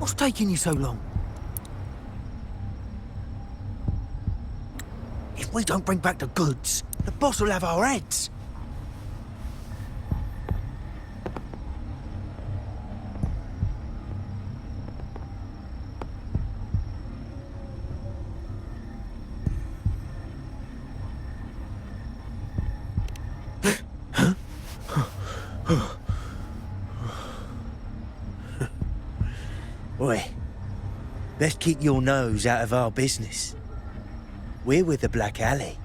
What's taking you so long? If we don't bring back the goods, the boss will have our heads. Oi, best keep your nose out of our business. We're with the Black Alley.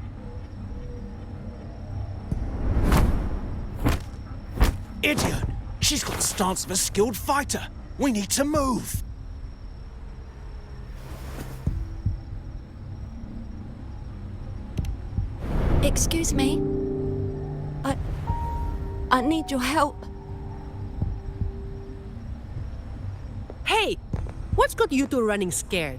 Idiot! She's got the stance of a skilled fighter. We need to move. Excuse me. I need your help. Hey! What's got you two running scared?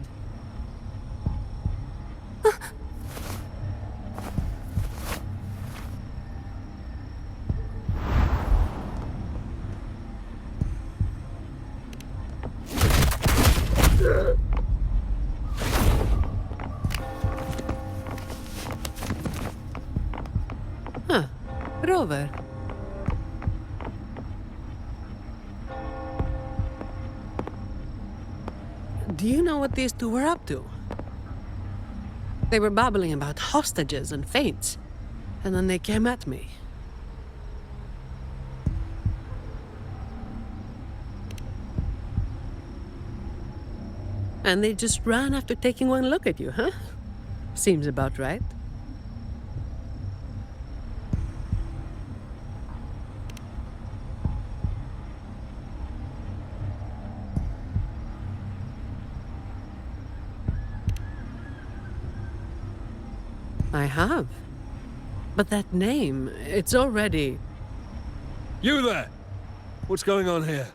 Huh. Rover. Do you know what these two were up to? They were babbling about hostages and faints, and then they came at me. And they just ran after taking one look at you, huh? Seems about right. I have. But that name, it's already... You there! What's going on here?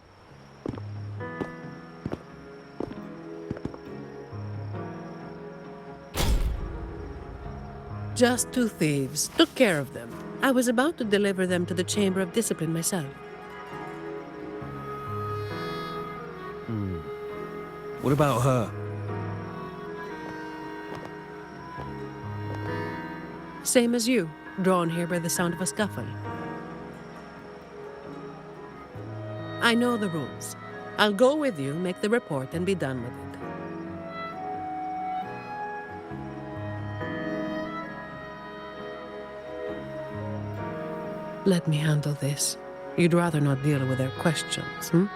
Just two thieves. Took care of them. I was about to deliver them to the Chamber of Discipline myself. What about her? Same as you, drawn here by the sound of a scuffle. I know the rules. I'll go with you, make the report, and be done with it. Let me handle this. You'd rather not deal with their questions, hmm?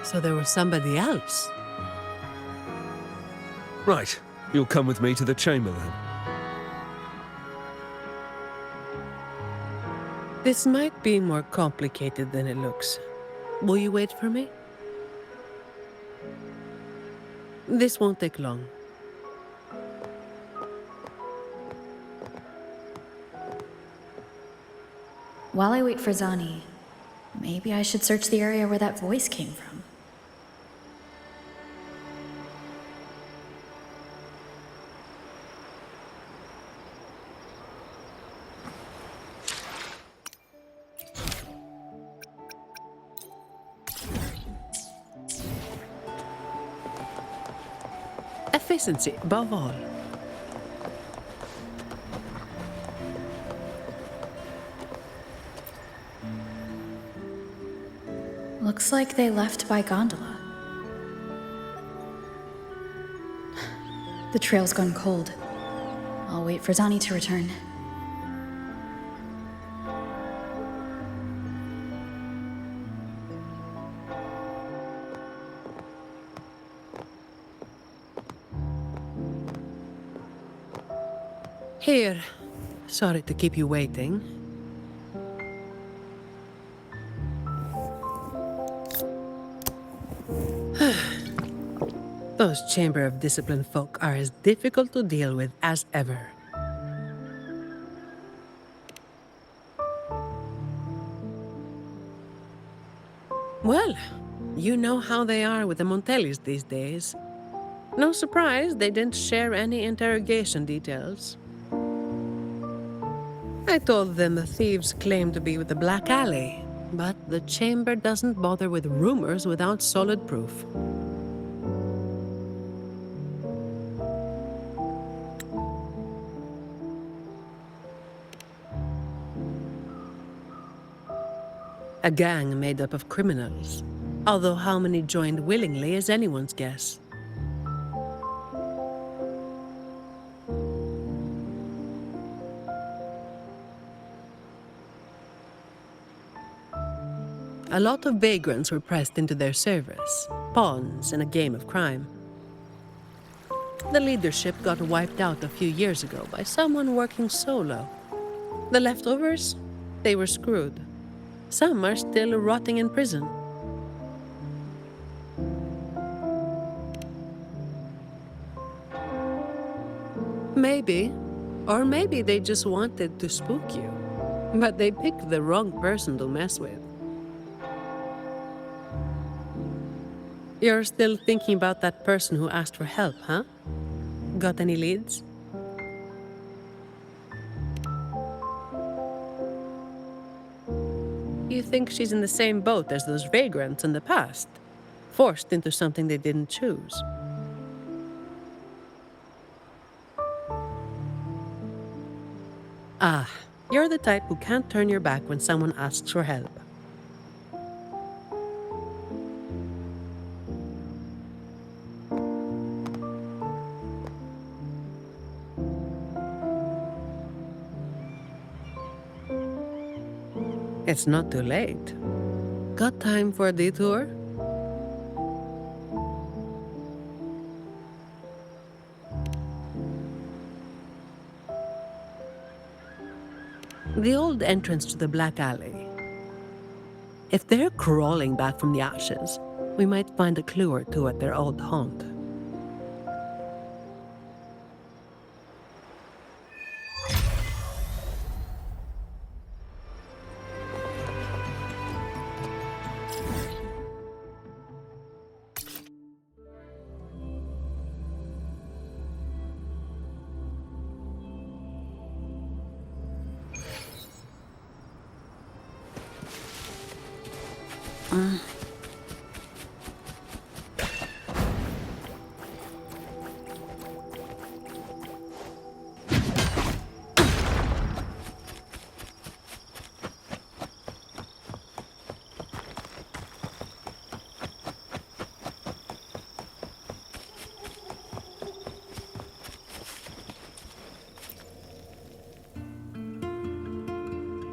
So there was somebody else. Right. You'll come with me to the chamber then. This might be more complicated than it looks. Will you wait for me? This won't take long. While I wait for Zani, maybe I should search the area where that voice came from. Efficiency, above all. Looks like they left by gondola. The trail's gone cold. I'll wait for Zani to return. Here. Sorry to keep you waiting. Those Chamber of Discipline folk are as difficult to deal with as ever. Well, you know how they are with the Montellis these days. No surprise they didn't share any interrogation details. I told them the thieves claimed to be with the Black Alley, but the chamber doesn't bother with rumors without solid proof. A gang made up of criminals, although how many joined willingly is anyone's guess. A lot of vagrants were pressed into their service, pawns in a game of crime. The leadership got wiped out a few years ago by someone working solo. The leftovers? They were screwed. Some are still rotting in prison. Maybe, or maybe they just wanted to spook you. But they picked the wrong person to mess with. You're still thinking about that person who asked for help, huh? Got any leads? You think she's in the same boat as those vagrants in the past? Forced into something they didn't choose. Ah, you're the type who can't turn your back when someone asks for help. It's not too late. Got time for a detour? The old entrance to the Black Alley. If they're crawling back from the ashes, we might find a clue or two at their old haunt.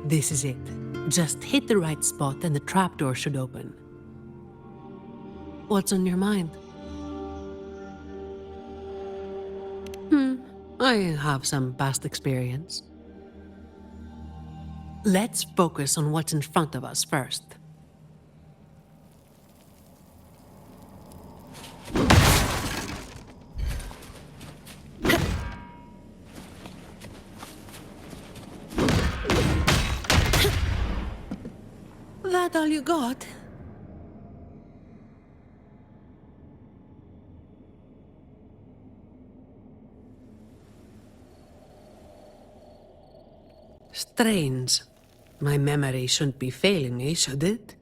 This is it. Just hit the right spot and the trapdoor should open. What's on your mind? I have some past experience. Let's focus on what's in front of us first. That all you got? Strange. My memory shouldn't be failing me, should it?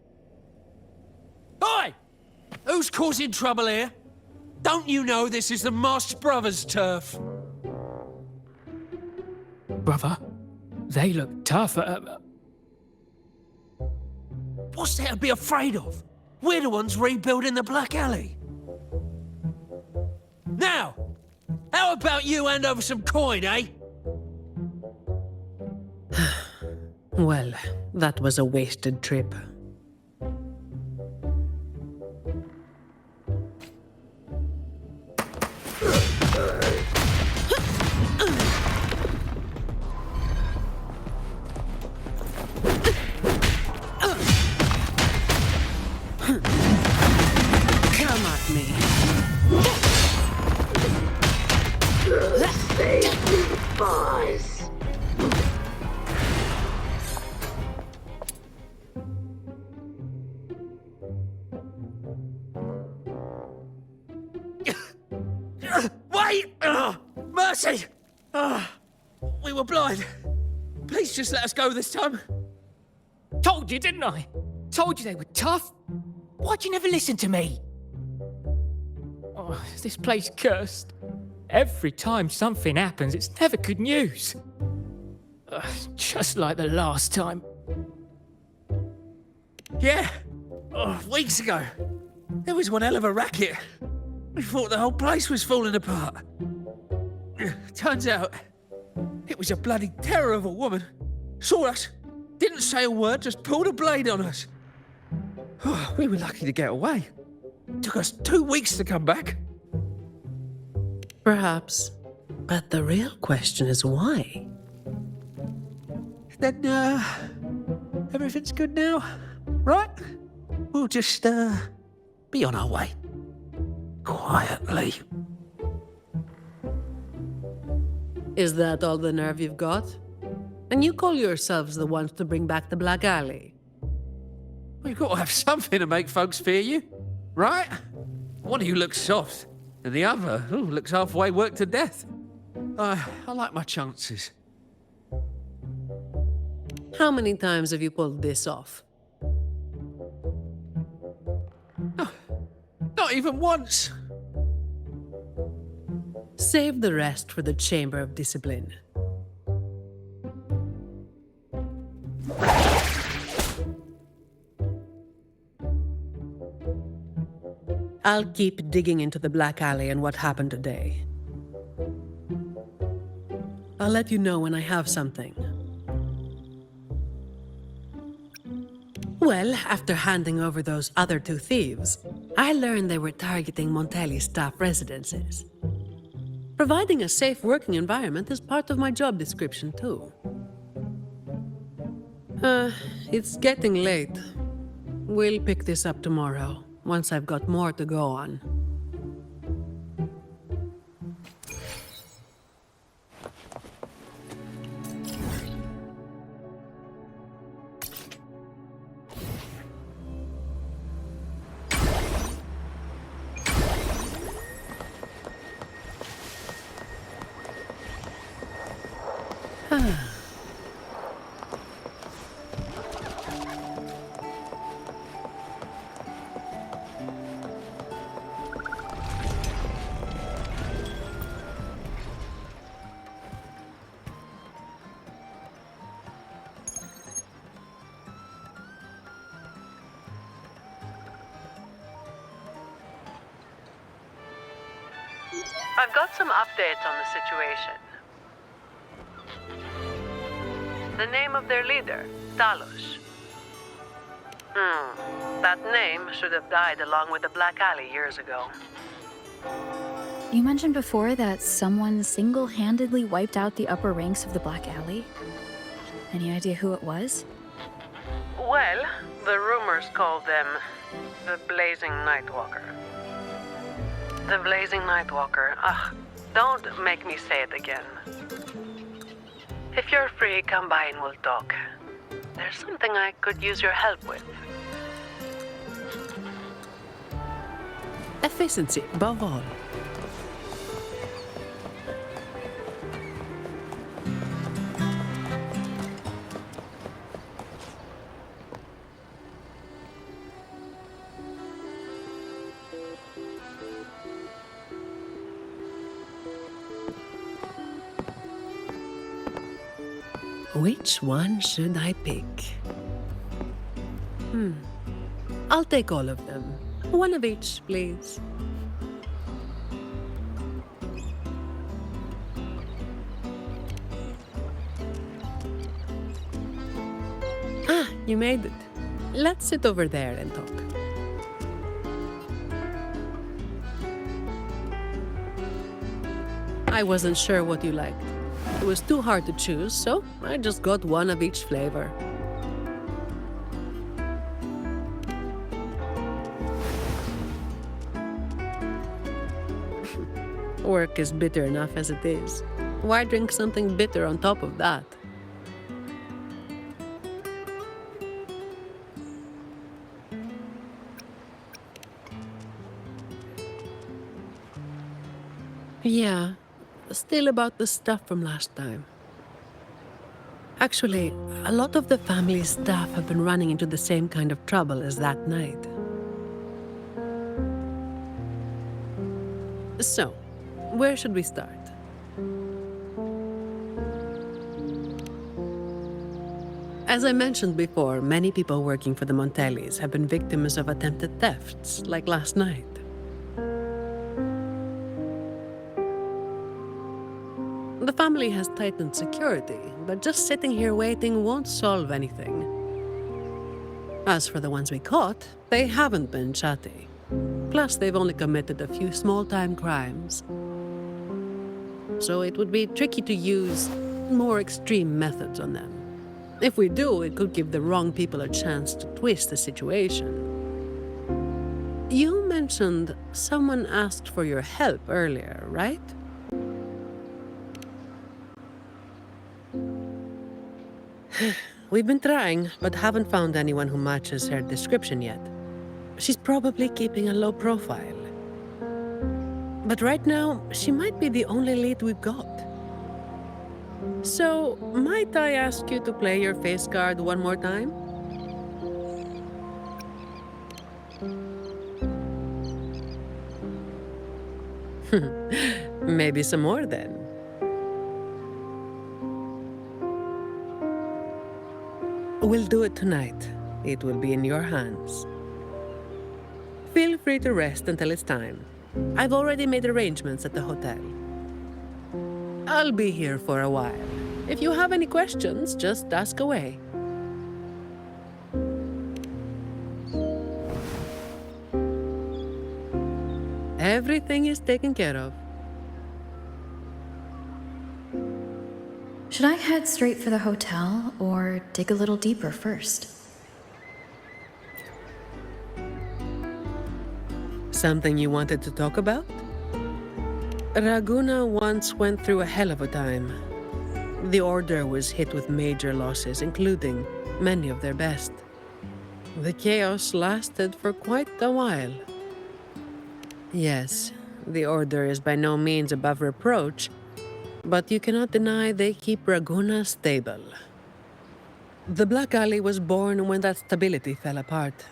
Oi! Who's causing trouble here? Don't you know this is the Marsh Brothers' turf? Brother, they look tough. What's there to be afraid of? We're the ones rebuilding the Black Alley. Now, how about you hand over some coin, eh? Well, that was a wasted trip. Come at me. mercy! Ah, we were blind. Please just let us go this time. Told you, didn't I? Told you they were tough. Why'd you never listen to me? Oh, is this place cursed? Every time something happens, it's never good news. Just like the last time. Yeah. Oh, weeks ago. There was one hell of a racket. We thought the whole place was falling apart. Turns out, it was a bloody terror of a woman. Saw us, didn't say a word, just pulled a blade on us. Oh, we were lucky to get away. Took us 2 weeks to come back. Perhaps. But the real question is why? Then, everything's good now, right? We'll just, be on our way. Quietly. Is that all the nerve you've got? And you call yourselves the ones to bring back the Black Alley? We've got to have something to make folks fear you, right? One of you looks soft, and the other looks halfway worked to death. I like my chances. How many times have you pulled this off? Not even once. Save the rest for the Chamber of Discipline. I'll keep digging into the Black Alley and what happened today. I'll let you know when I have something. Well, after handing over those other 2 thieves, I learned they were targeting Montelli's staff residences. Providing a safe working environment is part of my job description, too. It's getting late. We'll pick this up tomorrow, once I've got more to go on. I've got some updates on the situation. The name of their leader, Talos. That name should have died along with the Black Alley years ago. You mentioned before that someone single-handedly wiped out the upper ranks of the Black Alley. Any idea who it was? Well, the rumors called them the Blazing Nightwalker. The Blazing Nightwalker. Don't make me say it again. If you're free, come by and we'll talk. There's something I could use your help with. Efficiency, above all. Which one should I pick? I'll take all of them. One of each, please. You made it. Let's sit over there and talk. I wasn't sure what you liked. It was too hard to choose, so I just got one of each flavor. Work is bitter enough as it is. Why drink something bitter on top of that? Yeah, still about the stuff from last time. Actually, a lot of the family's staff have been running into the same kind of trouble as that night. So, where should we start? As I mentioned before, many people working for the Montellis have been victims of attempted thefts, like last night. The family has tightened security, but just sitting here waiting won't solve anything. As for the ones we caught, they haven't been chatty. Plus, they've only committed a few small-time crimes. So it would be tricky to use more extreme methods on them. If we do, it could give the wrong people a chance to twist the situation. You mentioned someone asked for your help earlier, right? We've been trying, but haven't found anyone who matches her description yet. She's probably keeping a low profile. But right now, she might be the only lead we've got. So, might I ask you to play your face card one more time? Maybe some more then. We'll do it tonight. It will be in your hands. Feel free to rest until it's time. I've already made arrangements at the hotel. I'll be here for a while. If you have any questions, just ask away. Everything is taken care of. Should I head straight for the hotel or dig a little deeper first? Something you wanted to talk about? Raguna once went through a hell of a time. The Order was hit with major losses, including many of their best. The chaos lasted for quite a while. Yes, the Order is by no means above reproach, but you cannot deny they keep Raguna stable. The Black Alley was born when that stability fell apart.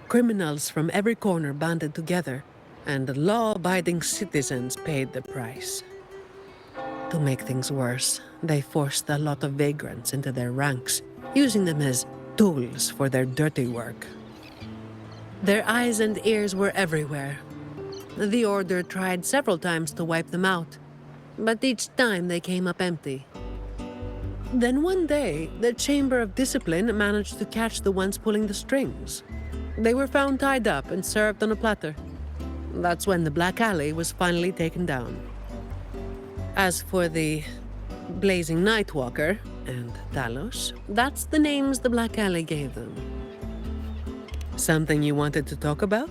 Criminals from every corner banded together, and law-abiding citizens paid the price. To make things worse, they forced a lot of vagrants into their ranks, using them as tools for their dirty work. Their eyes and ears were everywhere. The Order tried several times to wipe them out, but each time they came up empty. Then one day, the Chamber of Discipline managed to catch the ones pulling the strings. They were found tied up and served on a platter. That's when the Black Alley was finally taken down. As for the Blazing Nightwalker and Talos, that's the names the Black Alley gave them. Something you wanted to talk about?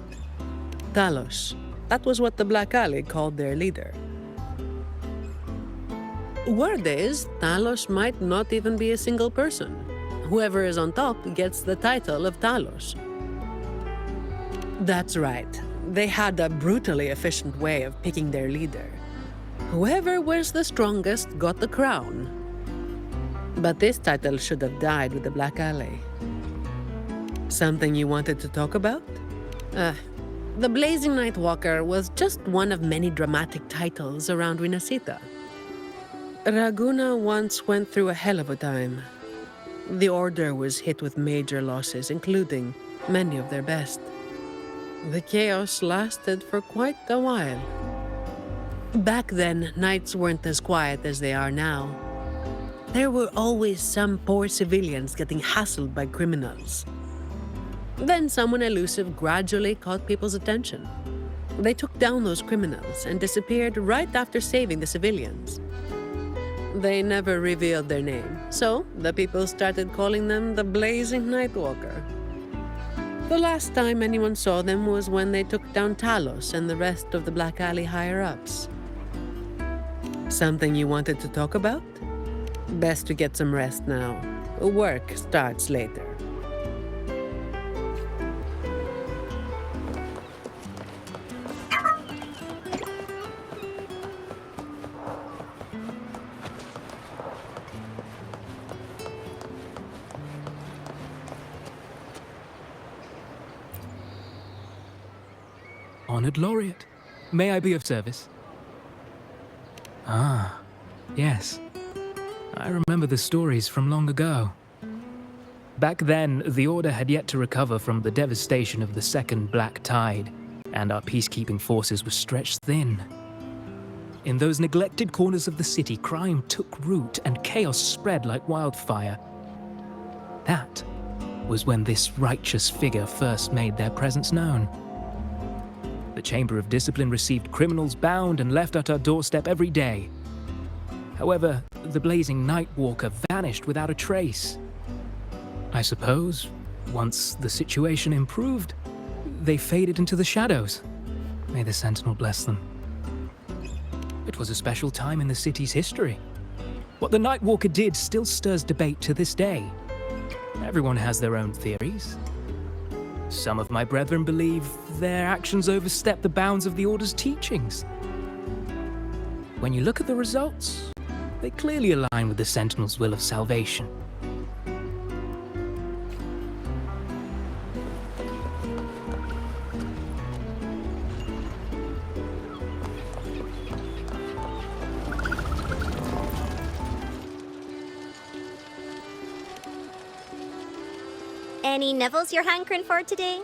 Talos. That was what the Black Alley called their leader. Word is, Talos might not even be a single person. Whoever is on top gets the title of Talos. That's right. They had a brutally efficient way of picking their leader. Whoever was the strongest got the crown. But this title should have died with the Black Alley. Something you wanted to talk about? The Blazing Nightwalker was just one of many dramatic titles around Winasita. Raguna once went through a hell of a time. The Order was hit with major losses, including many of their best. The chaos lasted for quite a while. Back then, nights weren't as quiet as they are now. There were always some poor civilians getting hassled by criminals. Then someone elusive gradually caught people's attention. They took down those criminals and disappeared right after saving the civilians. They never revealed their name, so the people started calling them the Blazing Nightwalker. The last time anyone saw them was when they took down Talos and the rest of the Black Alley higher-ups. Something you wanted to talk about? Best to get some rest now. Work starts later. Honored laureate. May I be of service? Ah, yes. I remember the stories from long ago. Back then, the Order had yet to recover from the devastation of the Second Black Tide, and our peacekeeping forces were stretched thin. In those neglected corners of the city, crime took root and chaos spread like wildfire. That was when this righteous figure first made their presence known. The Chamber of Discipline received criminals bound and left at our doorstep every day. However, the blazing Nightwalker vanished without a trace. I suppose, once the situation improved, they faded into the shadows. May the Sentinel bless them. It was a special time in the city's history. What the Nightwalker did still stirs debate to this day. Everyone has their own theories. Some of my brethren believe their actions overstep the bounds of the Order's teachings. When you look at the results, they clearly align with the Sentinel's will of salvation. Any nibbles you're hankering for today?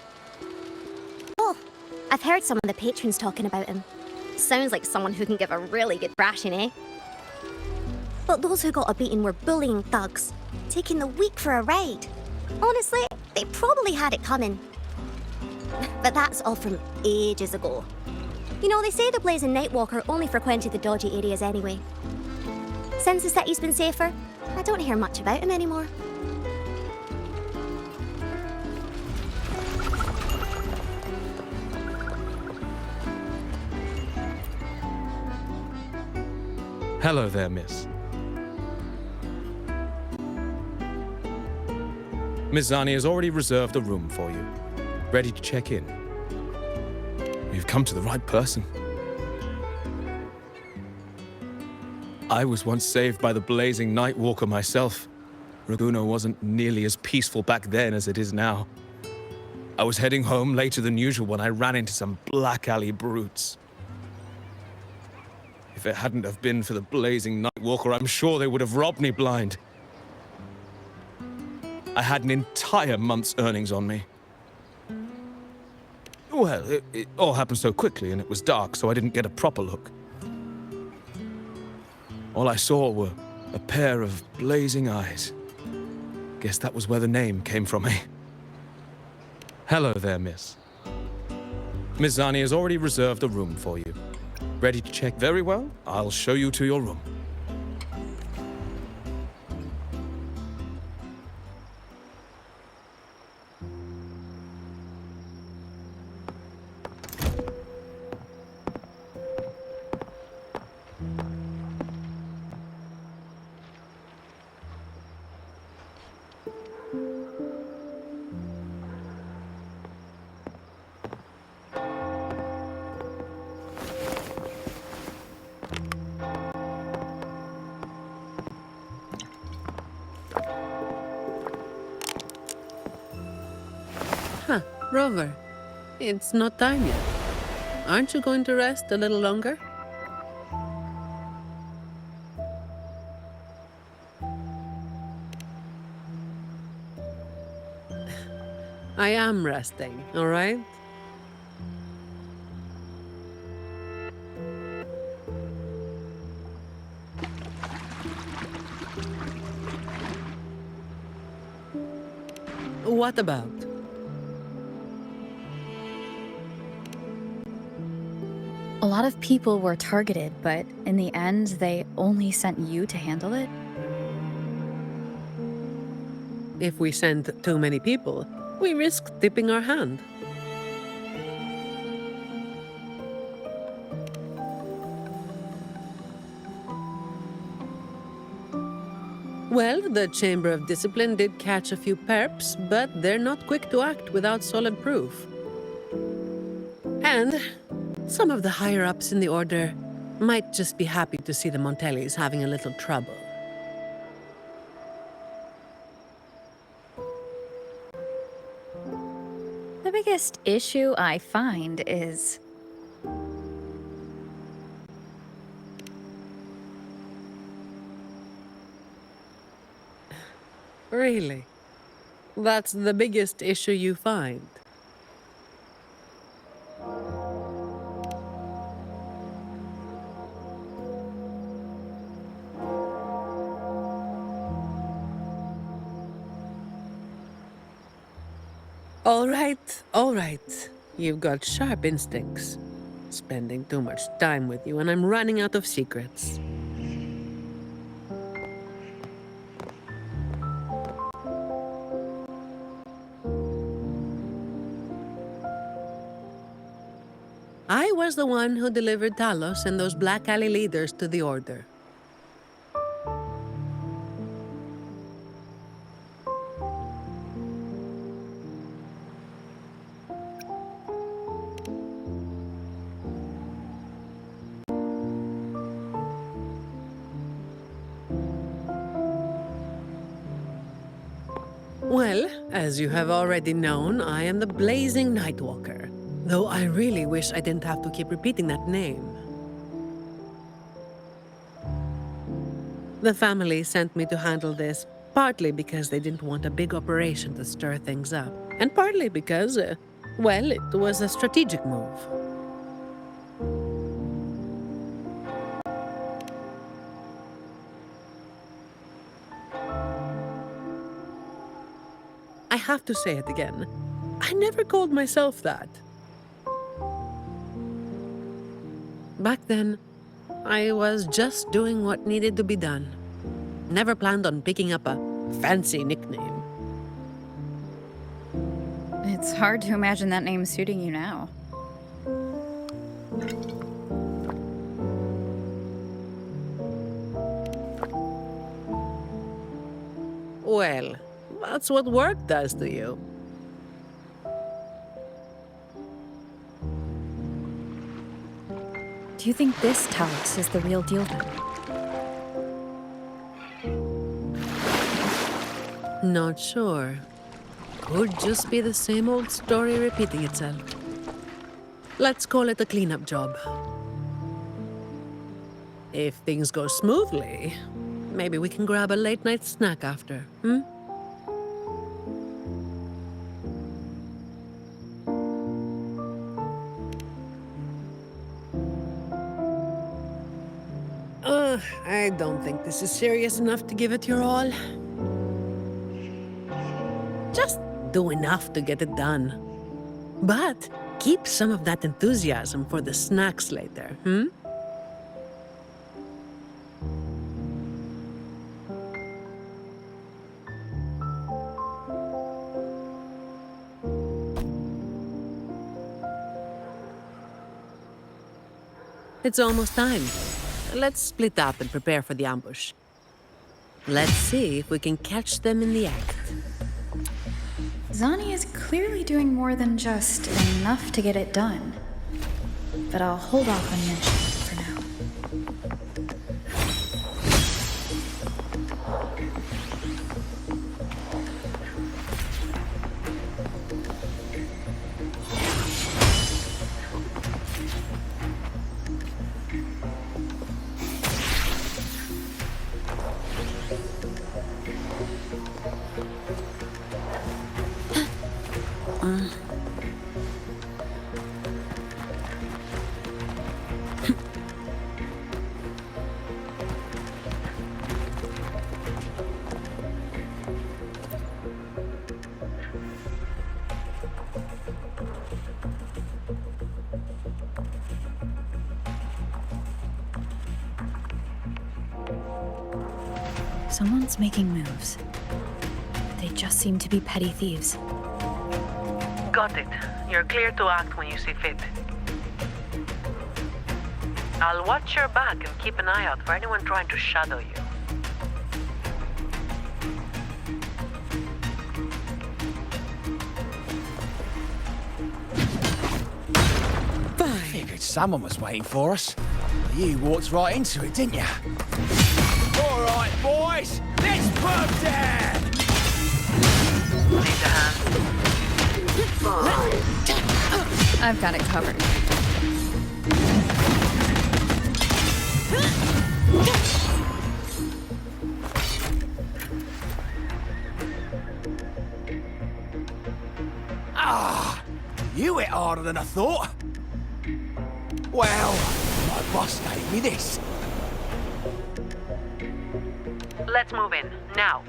Oh, I've heard some of the patrons talking about him. Sounds like someone who can give a really good thrashing, eh? But those who got a beating were bullying thugs, taking the weak for a ride. Honestly, they probably had it coming. But that's all from ages ago. You know, they say the Blazing Nightwalker only frequented the dodgy areas anyway. Since the city's been safer, I don't hear much about him anymore. Hello there, miss. Miss Zani has already reserved a room for you. Ready to check in. You've come to the right person. I was once saved by the blazing Nightwalker myself. Raguno wasn't nearly as peaceful back then as it is now. I was heading home later than usual when I ran into some black alley brutes. If it hadn't have been for the blazing Nightwalker, I'm sure they would have robbed me blind. I had an entire month's earnings on me. Well, it all happened so quickly and it was dark, so I didn't get a proper look. All I saw were a pair of blazing eyes. Guess that was where the name came from, eh? Hello there, miss. Miss Zani has already reserved a room for you. Ready to check? Very well. I'll show you to your room. Huh, Rover. It's not time yet. Aren't you going to rest a little longer? I am resting, all right? What about? A lot of people were targeted, but in the end, they only sent you to handle it? If we send too many people, we risk tipping our hand. Well, the Chamber of Discipline did catch a few perps, but they're not quick to act without solid proof. And some of the higher-ups in the Order might just be happy to see the Montellis having a little trouble. The biggest issue I find is Really? That's the biggest issue you find? All right. You've got sharp instincts. Spending too much time with you, and I'm running out of secrets. I was the one who delivered Talos and those Black Alley leaders to the Order. Well, as you have already known, I am the Blazing Nightwalker. Though I really wish I didn't have to keep repeating that name. The family sent me to handle this, partly because they didn't want a big operation to stir things up, and partly because, well, it was a strategic move. I have to say it again. I never called myself that. Back then, I was just doing what needed to be done. Never planned on picking up a fancy nickname. It's hard to imagine that name suiting you now. Well, that's what work does to you. Do you think this Talos is the real deal then? Not sure. Could just be the same old story repeating itself. Let's call it a cleanup job. If things go smoothly, maybe we can grab a late-night snack after, hmm? I don't think this is serious enough to give it your all. Just do enough to get it done. But keep some of that enthusiasm for the snacks later, hmm? It's almost time. Let's split up and prepare for the ambush. Let's see if we can catch them in the act. Zani is clearly doing more than just enough to get it done. But I'll hold off on mentioning it for now. Someone's making moves. They just seem to be petty thieves. Got it. You're clear to act when you see fit. I'll watch your back and keep an eye out for anyone trying to shadow you. Figured someone was waiting for us. You walked right into it, didn't you? All right, boys, let's put down! Need a hand? I've got it covered. You hit harder than I thought. Well, my boss gave me this. Let's move in, now.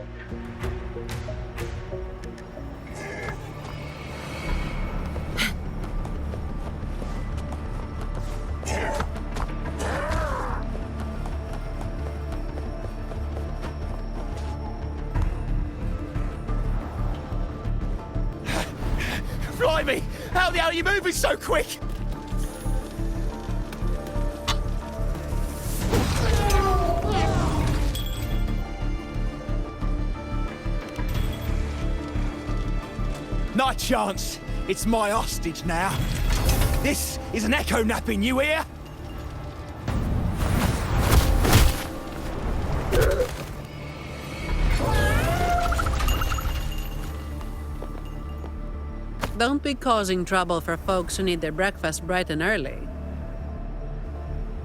Blimey! How the hell are you moving so quick? Not a chance. It's my hostage now. This is an echo napping, you hear? Don't be causing trouble for folks who need their breakfast bright and early.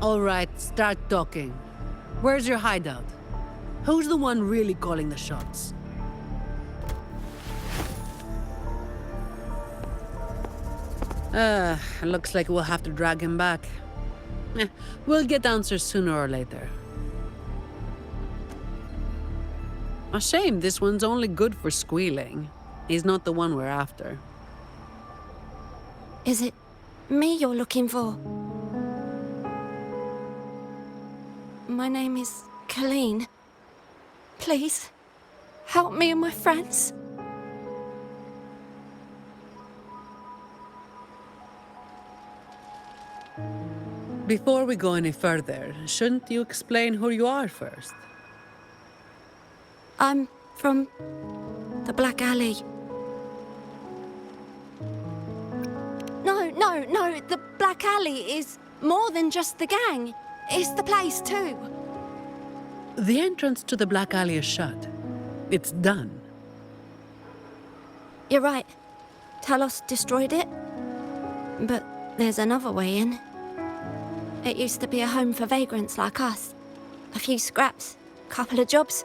All right, start talking. Where's your hideout? Who's the one really calling the shots? Looks like we'll have to drag him back. We'll get answers sooner or later. A shame this one's only good for squealing. He's not the one we're after. Is it me you're looking for? My name is Colleen. Please, help me and my friends. Before we go any further, shouldn't you explain who you are first? I'm from the Black Alley. No, the Black Alley is more than just the gang. It's the place too. The entrance to the Black Alley is shut. It's done. You're right. Talos destroyed it. But there's another way in. It used to be a home for vagrants like us. A few scraps, couple of jobs,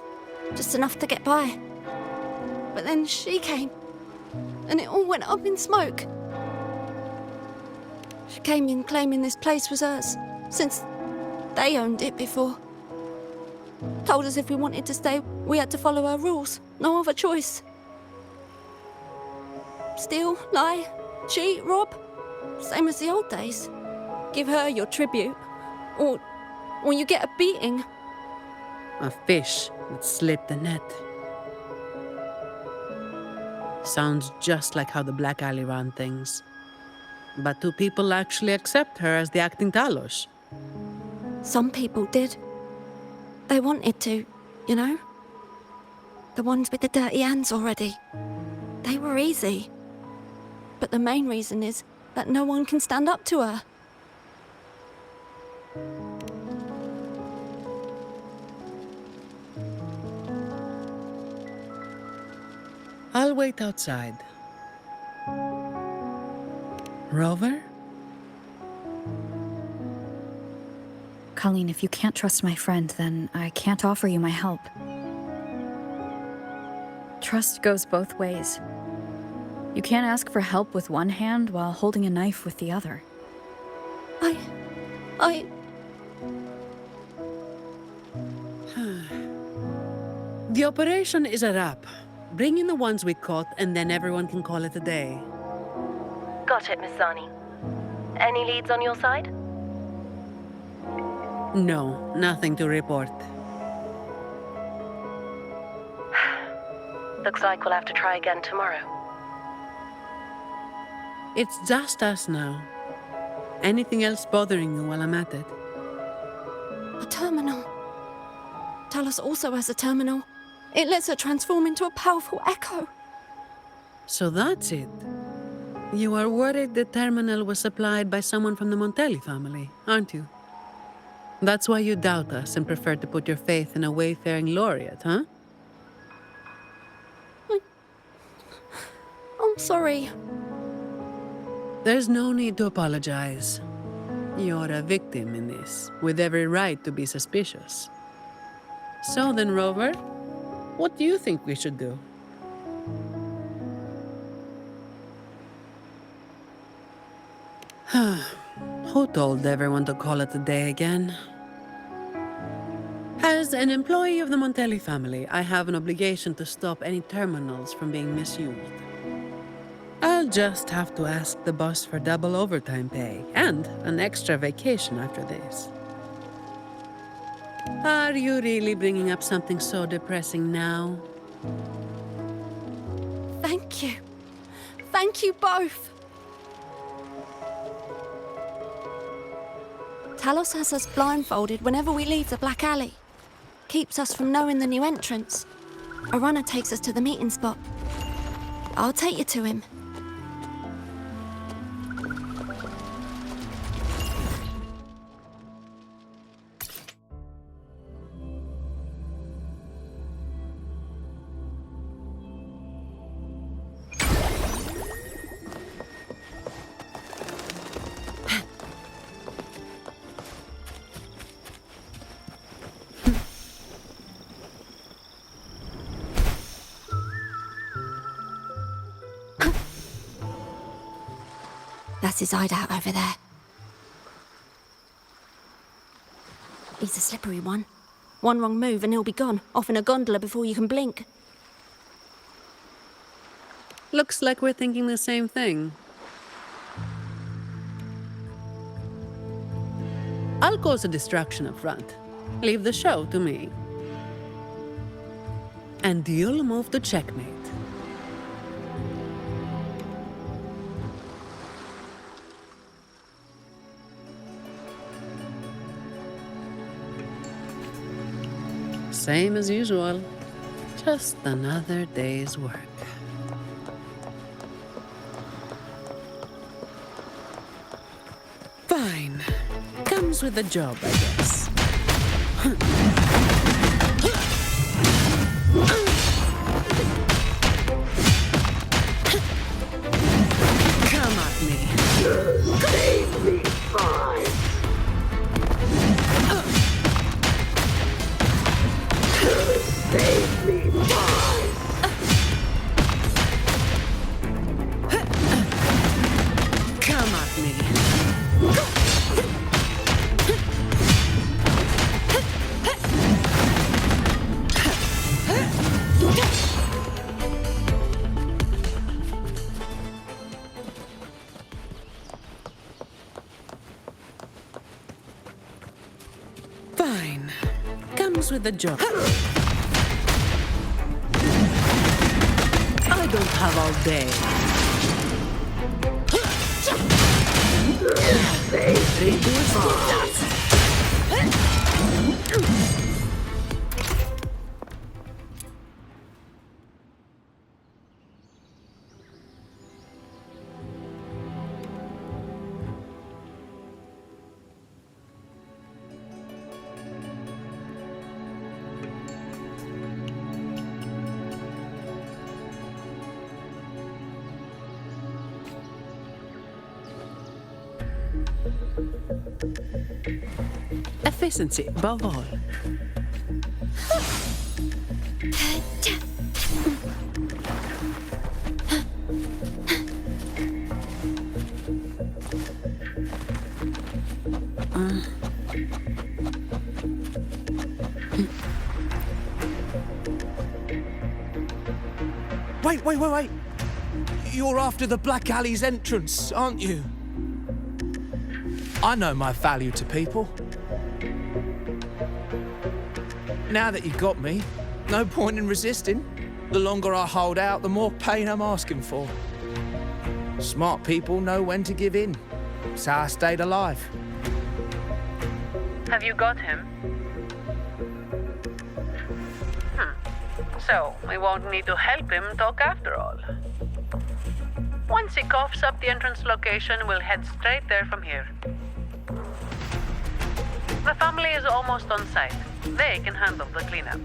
just enough to get by. But then she came, and it all went up in smoke. She came in claiming this place was hers, since they owned it before. Told us if we wanted to stay, we had to follow her rules. No other choice. Steal, lie, cheat, rob. Same as the old days. Give her your tribute, or you get a beating. A fish that slit the net. Sounds just like how the Black Alley ran things. But do people actually accept her as the acting Talos? Some people did. They wanted to, you know? The ones with the dirty hands already. They were easy. But the main reason is that no one can stand up to her. I'll wait outside. Rover? Colleen, if you can't trust my friend, then I can't offer you my help. Trust goes both ways. You can't ask for help with one hand while holding a knife with the other. The operation is a wrap. Bring in the ones we caught, and then everyone can call it a day. Got it, Miss Zani. Any leads on your side? No, nothing to report. Looks like we'll have to try again tomorrow. It's just us now. Anything else bothering you while I'm at it? A terminal. Talos also has a terminal. It lets her transform into a powerful echo. So that's it. You are worried the terminal was supplied by someone from the Montelli family, aren't you? That's why you doubt us and prefer to put your faith in a wayfaring laureate, huh? I'm sorry. There's no need to apologize. You're a victim in this, with every right to be suspicious. So then, Rover, what do you think we should do? Who told everyone to call it a day again? As an employee of the Montelli family, I have an obligation to stop any terminals from being misused. I'll just have to ask the boss for double overtime pay and an extra vacation after this. Are you really bringing up something so depressing now? Thank you. Thank you both. Talos has us blindfolded whenever we leave the Black Alley. Keeps us from knowing the new entrance. A runner takes us to the meeting spot. I'll take you to him. That's his hideout over there. He's a slippery one. One wrong move and he'll be gone, off in a gondola before you can blink. Looks like we're thinking the same thing. I'll cause a distraction up front. Leave the show to me. And you'll move to checkmate. Same as usual. Just another day's work. Fine. Comes with the job, I guess. Come at me. Save me, fine. Save me, fine. Come at me. Fine. Comes with the job. I don't have all day. Save me, fine. Efficiency, above all. Wait. You're after the Black Alley's entrance, aren't you? I know my value to people. Now that you got me, no point in resisting. The longer I hold out, the more pain I'm asking for. Smart people know when to give in. It's how I stayed alive. Have you got him? So, we won't need to help him talk after all. Once he coughs up the entrance location, we'll head straight there from here. The family is almost on site. They can handle the cleanup.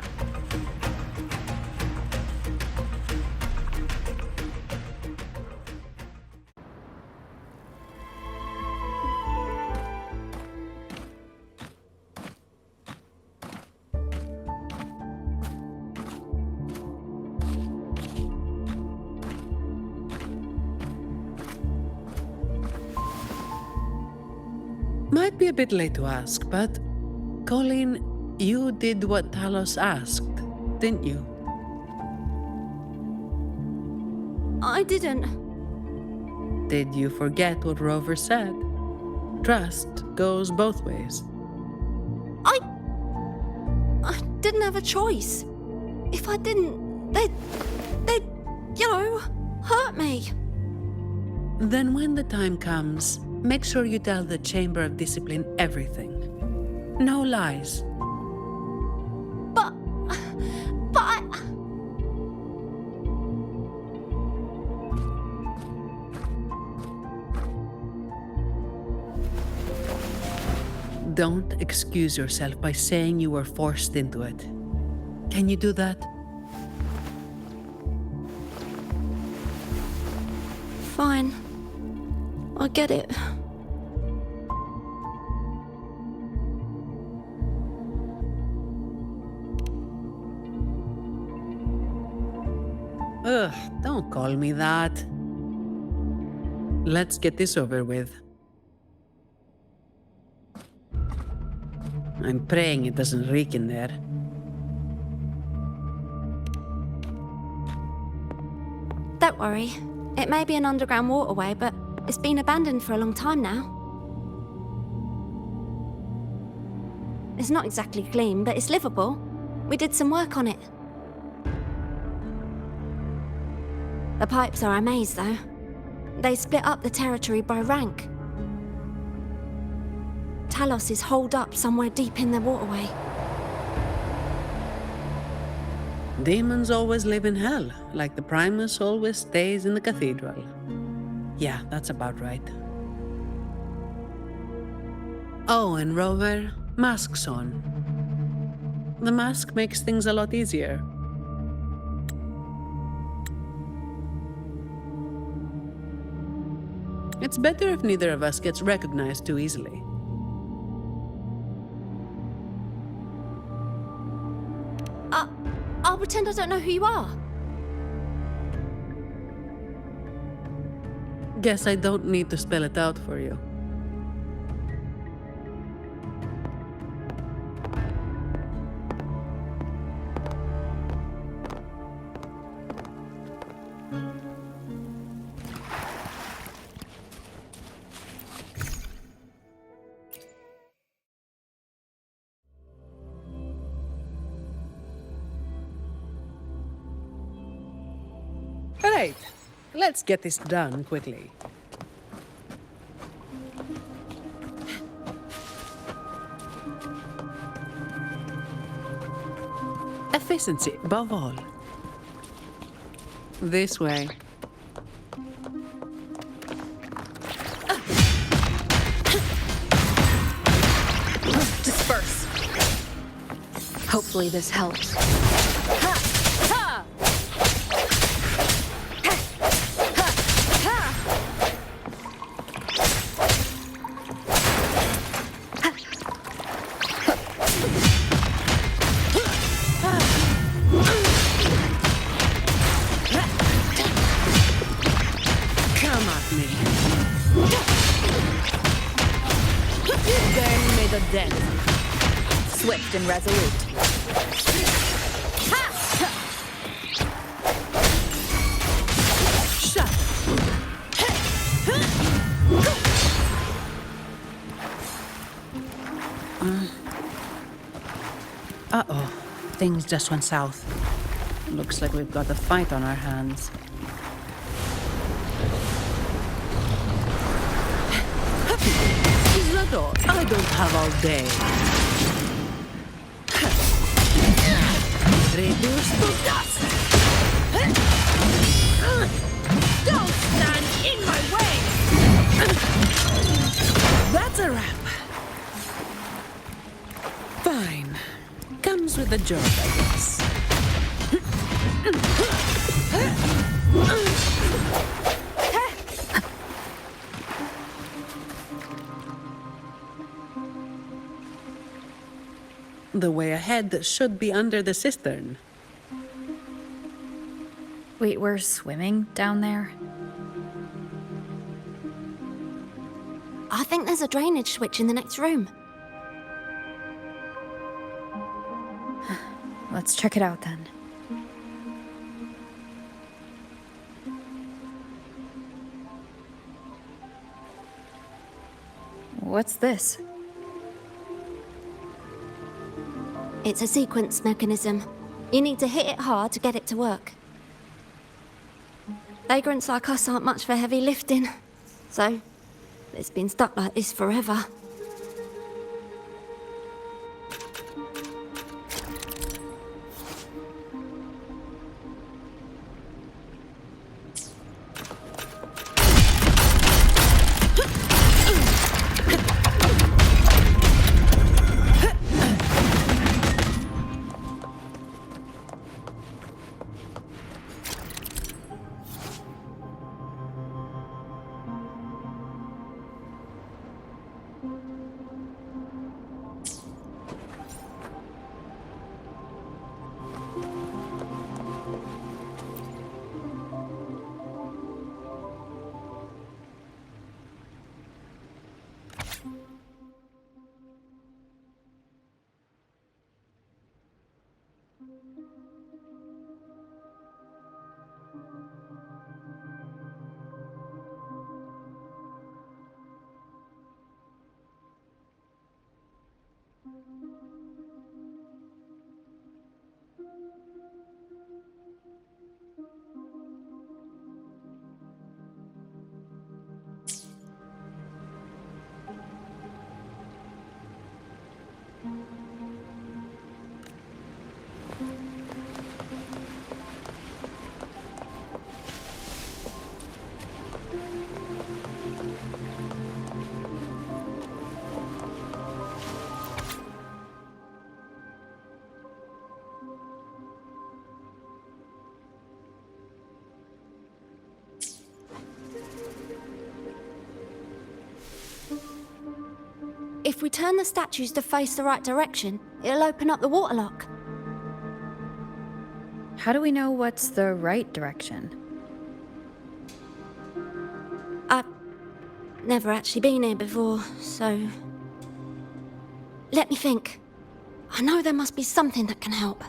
Might be a bit late to ask, but Colleen, you did what Talos asked, didn't you? I didn't. Did you forget what Rover said? Trust goes both ways. I didn't have a choice. If I didn't, they'd, hurt me. Then when the time comes, make sure you tell the Chamber of Discipline everything. No lies. But I... Don't excuse yourself by saying you were forced into it. Can you do that? Fine. I get it. Ugh, don't call me that. Let's get this over with. I'm praying it doesn't reek in there. Don't worry. It may be an underground waterway, but it's been abandoned for a long time now. It's not exactly clean, but it's livable. We did some work on it. The pipes are a maze, though. They split up the territory by rank. Talos is holed up somewhere deep in the waterway. Demons always live in hell, like the Primus always stays in the cathedral. Yeah, that's about right. Oh, and Rover, mask's on. The mask makes things a lot easier. It's better if neither of us gets recognized too easily. I'll pretend I don't know who you are. Guess I don't need to spell it out for you. Right, let's get this done quickly. Efficiency above all. This way. Disperse. Hopefully this helps. Swift and resolute. Shut. Uh-oh. Things just went south. Looks like we've got a fight on our hands. Isador, I don't have all day. Reduce to dust! Don't stand in my way! That's a wrap. Fine. Comes with the job, I guess. The way ahead should be under the cistern. Wait, we're swimming down there? I think there's a drainage switch in the next room. Let's check it out then. What's this? It's a sequence mechanism. You need to hit it hard to get it to work. Vagrants like us aren't much for heavy lifting, so it's been stuck like this forever. If we turn the statues to face the right direction, it'll open up the waterlock. How do we know what's the right direction? I've never actually been here before, so... Let me think. I know there must be something that can help.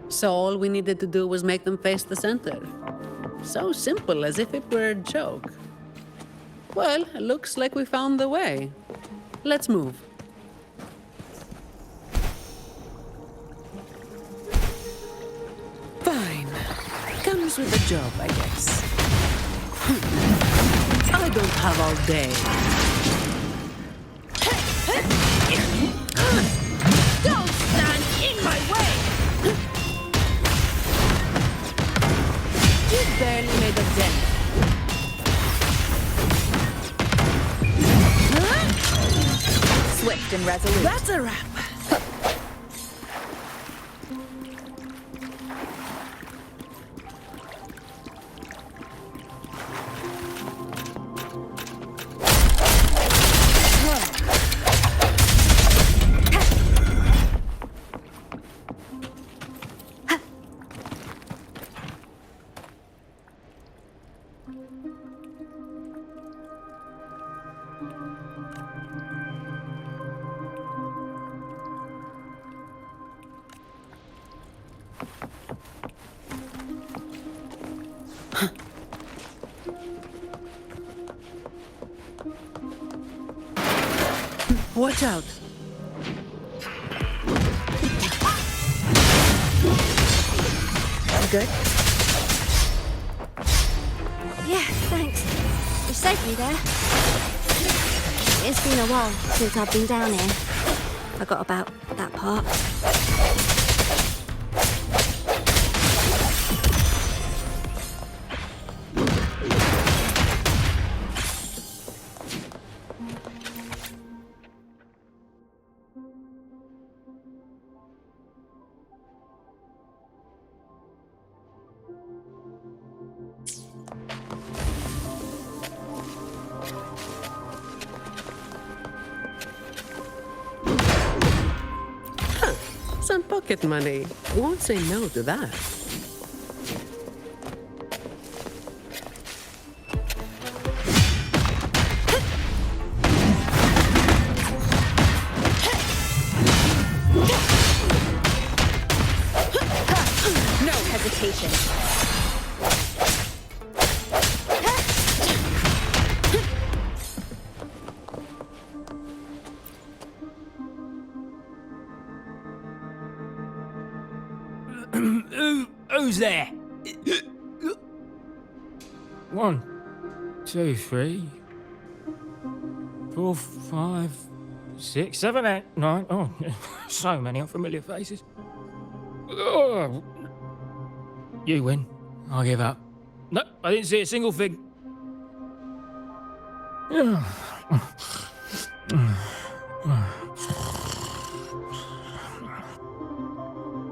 So all we needed to do was make them face the center. So simple, as if it were a joke. Well, it looks like we found the way. Let's move. Fine. Comes with the job, I guess. I don't have all day. Don't stand in my way! You barely made a dent. Swift and resolute. That's a wrap. Watch out. Good? Yeah, thanks. You saved me there. It's been a while since I've been down here. Forgot about that part. Some pocket money. Won't say no to that. No hesitation. Who's there? 1, 2, 3, 4, 5, 6, 7, 8, 9. Oh, so many unfamiliar faces. Oh. You win. I give up. No, I didn't see a single thing.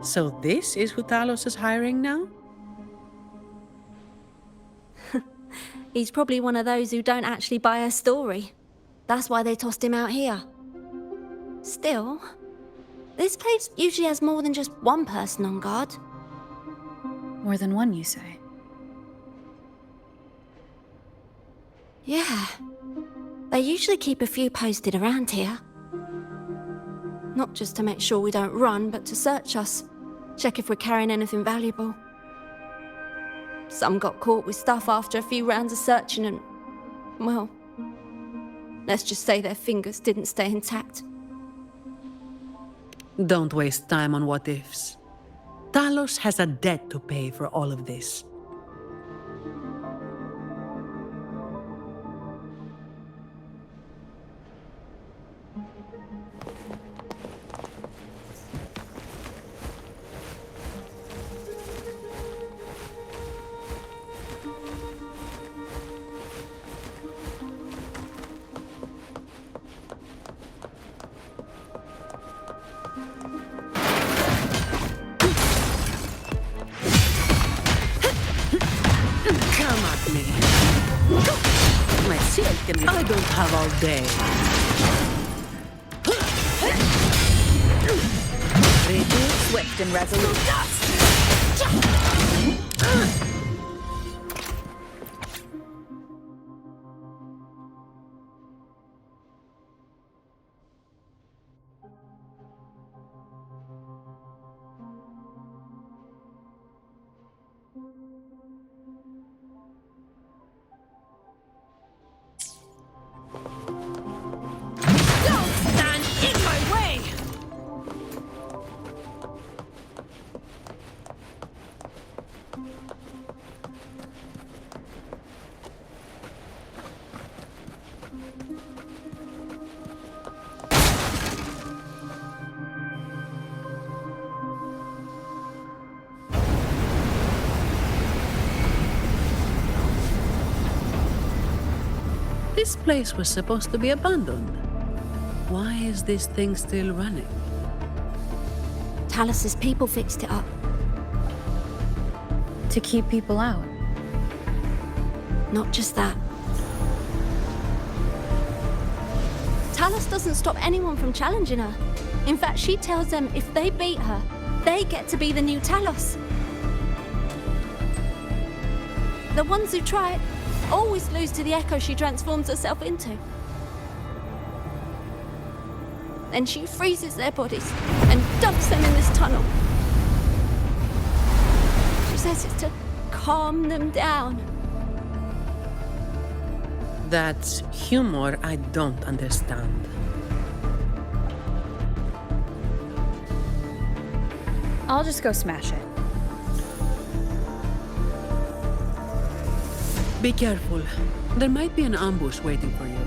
So this is who Talos is hiring now? He's probably one of those who don't actually buy a story. That's why they tossed him out here. Still, this place usually has more than just one person on guard. More than one, you say? Yeah. They usually keep a few posted around here. Not just to make sure we don't run, but to search us. Check if we're carrying anything valuable. Some got caught with stuff after a few rounds of searching and, well, let's just say their fingers didn't stay intact. Don't waste time on what ifs. Talos has a debt to pay for all of this. I don't have all day. Swift and resolute. This place was supposed to be abandoned. Why is this thing still running? Talos's people fixed it up. To keep people out. Not just that. Talos doesn't stop anyone from challenging her. In fact, she tells them if they beat her, they get to be the new Talos. The ones who try it always lose to the echo she transforms herself into. Then she freezes their bodies and dumps them in this tunnel. She says it's to calm them down. That's humor I don't understand. I'll just go smash it. Be careful. There might be an ambush waiting for you.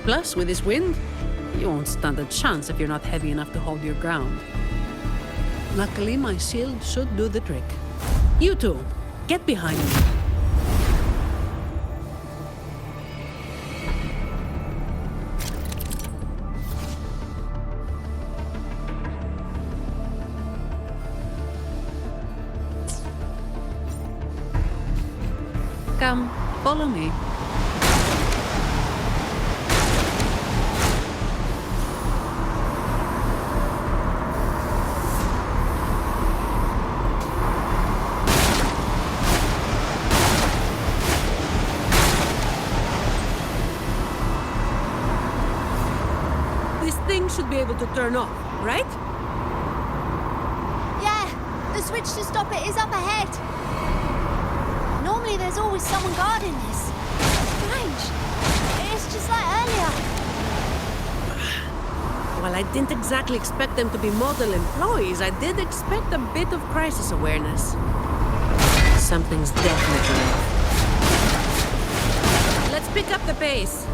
Plus, with this wind, you won't stand a chance if you're not heavy enough to hold your ground. Luckily, my shield should do the trick. You two, get behind me. Come, follow me. This thing should be able to turn off, right? Yeah, the switch to stop it is up ahead. Normally there's always someone guarding this. Strange. It's just like earlier. While I didn't exactly expect them to be model employees, I did expect a bit of crisis awareness. Something's definitely off. Let's pick up the pace.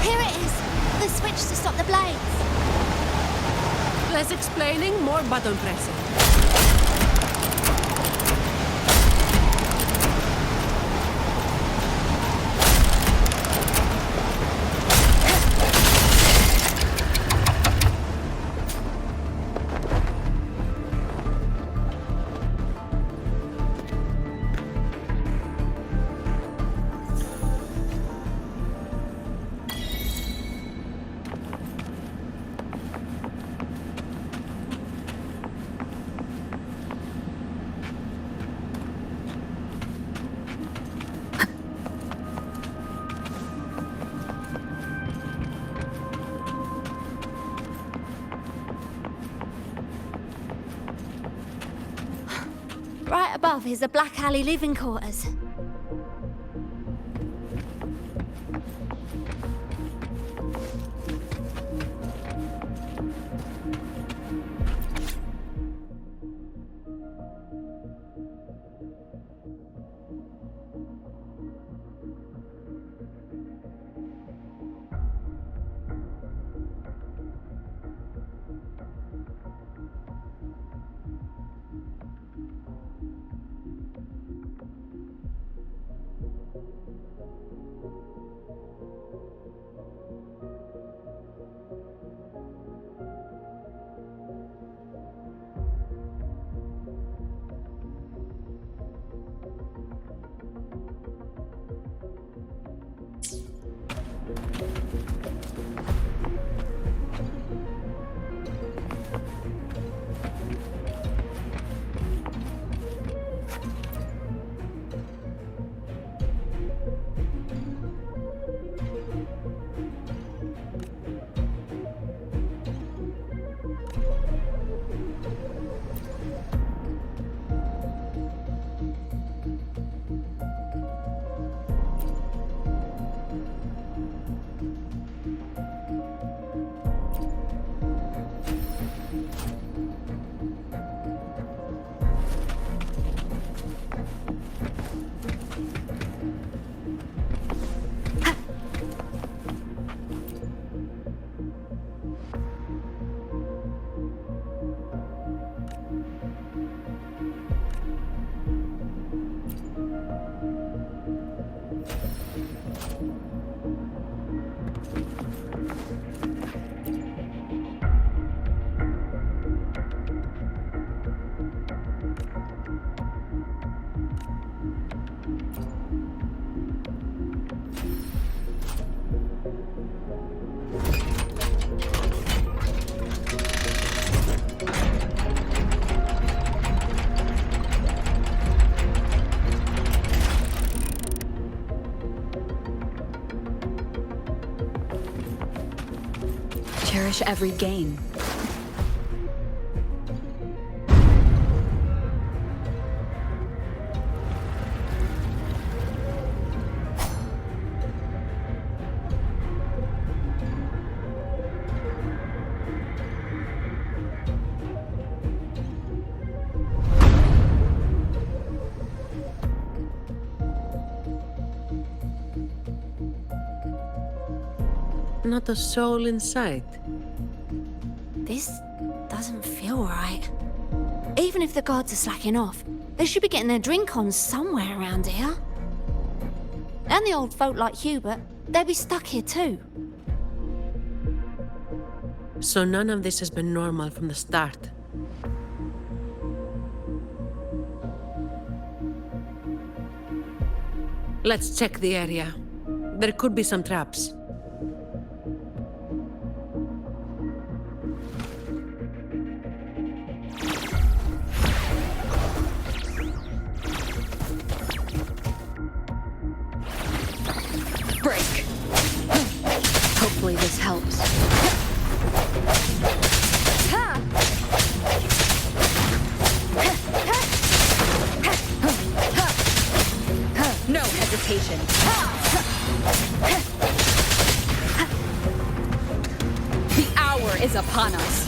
Here it is. The switch to stop the blades. Less explaining, more button pressing. Right above is the Black Alley living quarters. Cherish every gain. Not a soul in sight. This doesn't feel right. Even if the guards are slacking off, they should be getting their drink on somewhere around here. And the old folk like Hubert, they'd be stuck here too. So none of this has been normal from the start. Let's check the area. There could be some traps. Break. Hopefully this helps. No hesitation. The hour is upon us.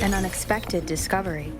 An unexpected discovery.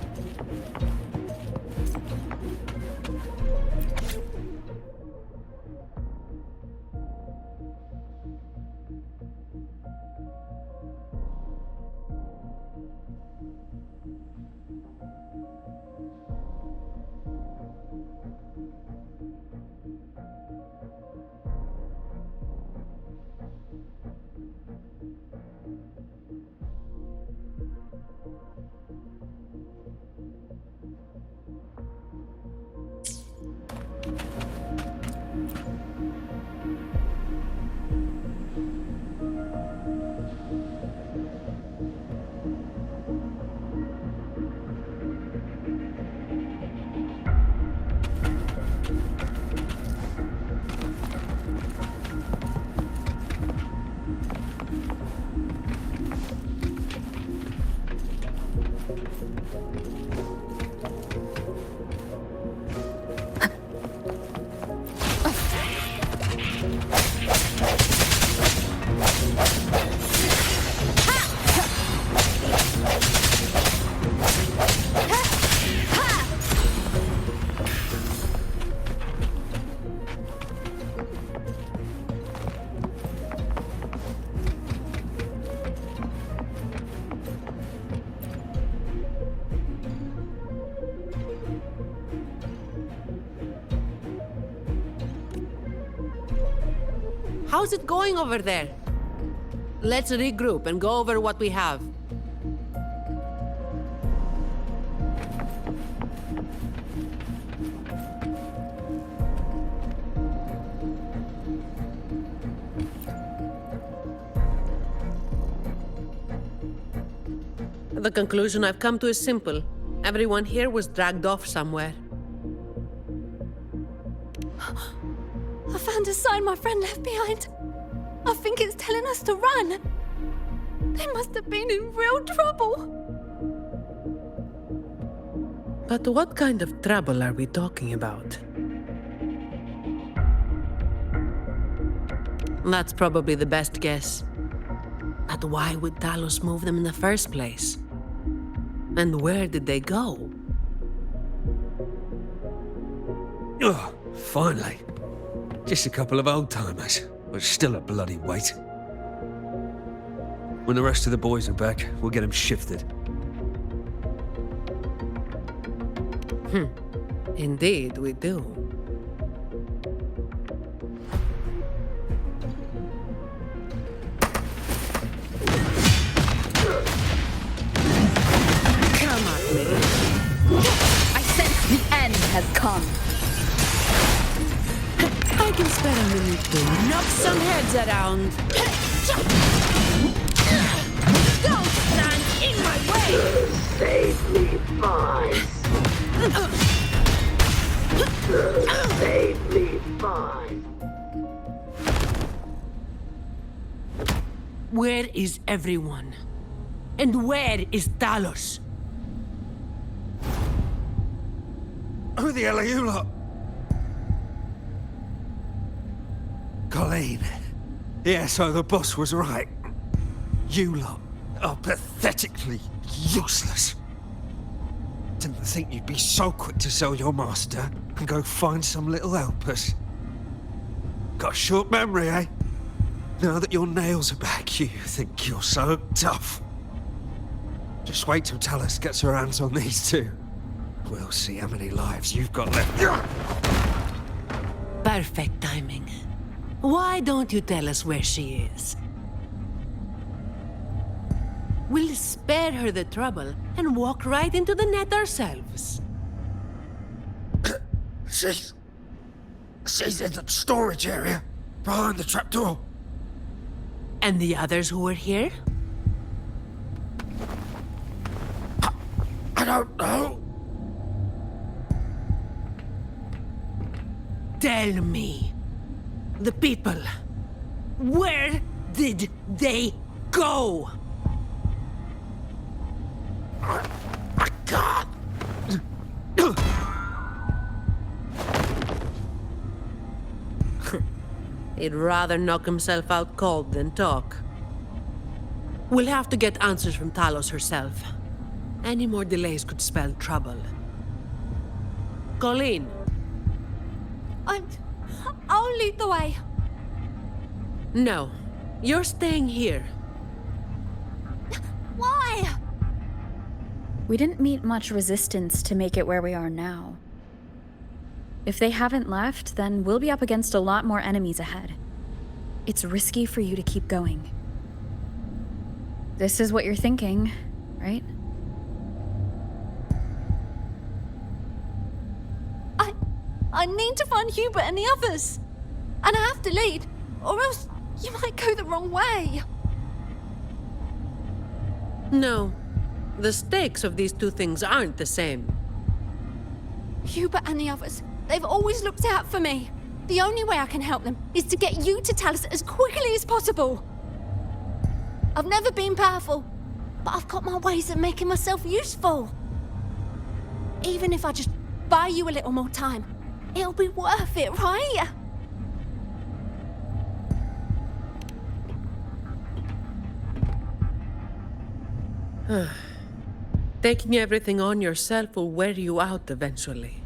How's it going over there? Let's regroup and go over what we have. The conclusion I've come to is simple. Everyone here was dragged off somewhere. I found sign my friend left behind. I think it's telling us to run. They must have been in real trouble. But what kind of trouble are we talking about? That's probably the best guess. But why would Talos move them in the first place? And where did they go? Oh, finally. Just a couple of old-timers, but still a bloody weight. When the rest of the boys are back, we'll get them shifted. Indeed, we do. Come at me. I sense the end has come. I can spare a minute to knock some heads around. Don't stand in my way! Save me, boys. Save me, boys. Where is everyone? And where is Talos? Who the hell are you lot? Colleen. Yeah, so the boss was right. You lot are pathetically useless. Didn't think you'd be so quick to sell your master and go find some little helpers. Got a short memory, eh? Now that your nails are back, you think you're so tough. Just wait till Talos gets her hands on these two. We'll see how many lives you've got left. Perfect timing. Why don't you tell us where she is? We'll spare her the trouble and walk right into the net ourselves. She's in the storage area, behind the trapdoor. And the others who were here? I don't know. Tell me. The people. Where did they go? I can't. He'd rather knock himself out cold than talk. We'll have to get answers from Talos herself. Any more delays could spell trouble. Colleen. I'll lead the way. No. You're staying here. Why? We didn't meet much resistance to make it where we are now. If they haven't left, then we'll be up against a lot more enemies ahead. It's risky for you to keep going. This is what you're thinking, right? I need to find Hubert and the others. And I have to lead, or else you might go the wrong way. No. The stakes of these two things aren't the same. Hubert and the others, they've always looked out for me. The only way I can help them is to get you to Talos as quickly as possible. I've never been powerful, but I've got my ways of making myself useful. Even if I just buy you a little more time, it'll be worth it, right? Taking everything on yourself will wear you out eventually.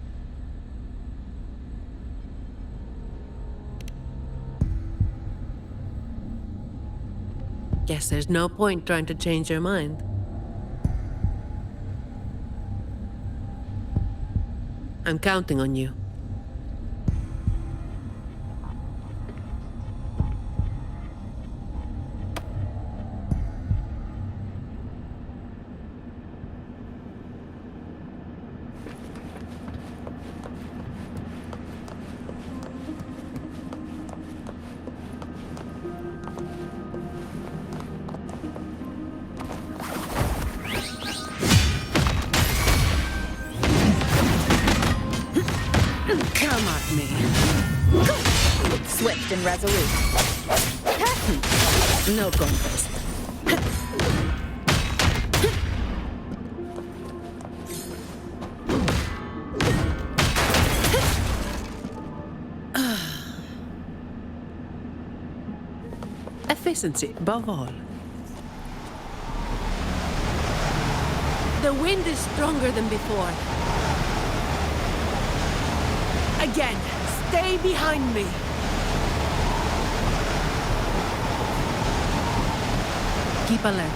Guess there's no point trying to change your mind. I'm counting on you. swift and resolute. No contest. Efficiency above all. The wind is stronger than before. Again, stay behind me. Keep alert.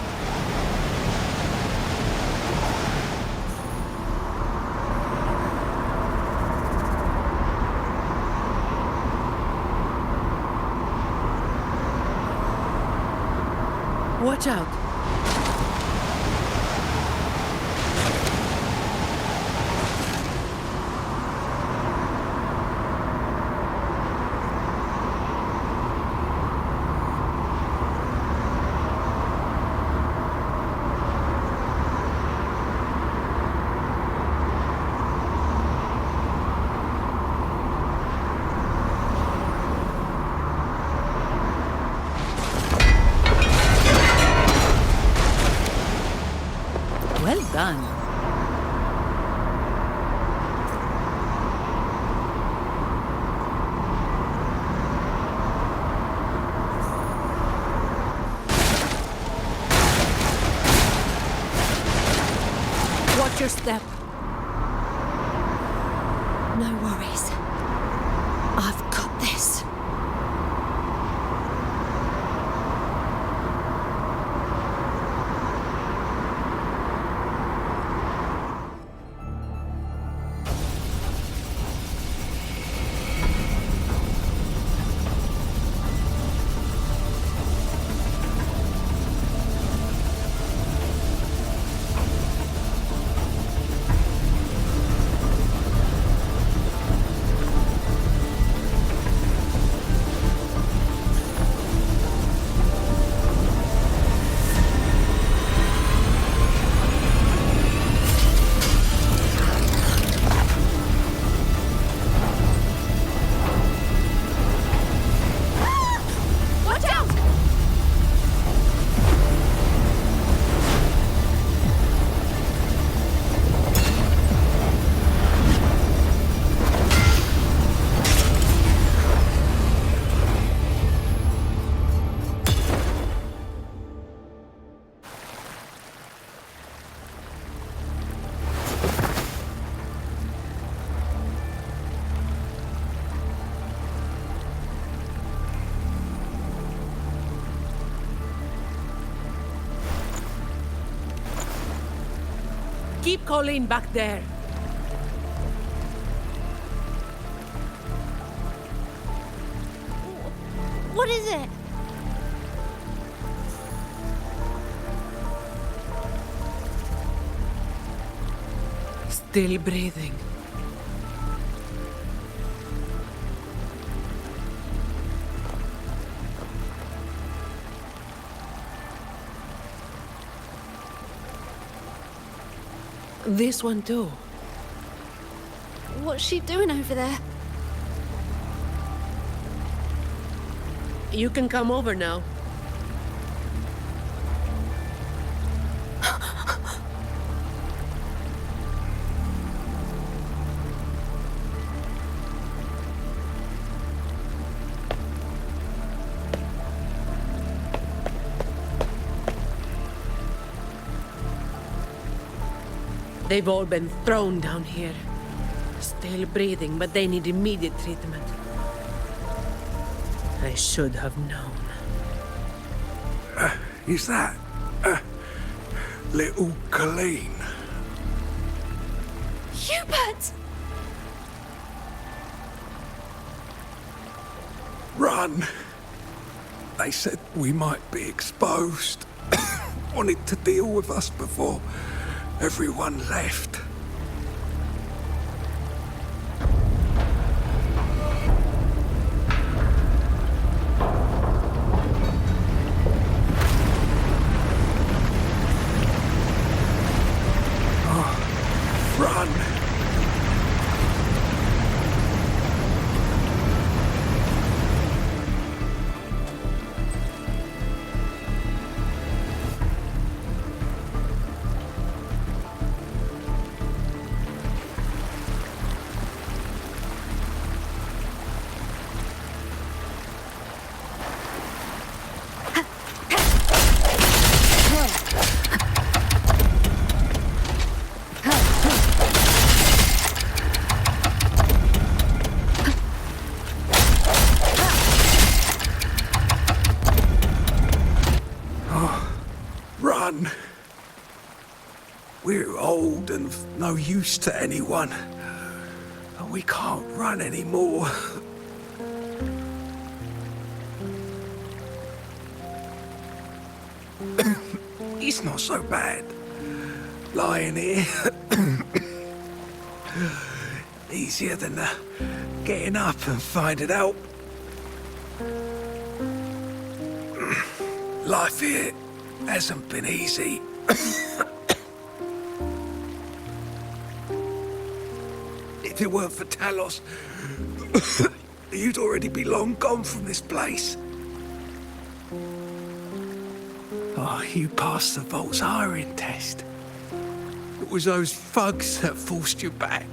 Watch out. Well done. Watch your step. No worries. I've got this. Keep Colleen back there. What is it? Still breathing. This one too. What's she doing over there? You can come over now. They've all been thrown down here. Still breathing, but they need immediate treatment. I should have known. Is that little Colleen? Hubert! Run! They said we might be exposed. Wanted to deal with us before everyone left. Run! run. We're old and of no use to anyone. And we can't run anymore. It's not so bad. Lying here. Easier than getting up and finding out. Life here hasn't been easy. If it weren't for Talos, you'd already be long gone from this place. Oh, you passed the Vault's hiring test. It was those thugs that forced you back.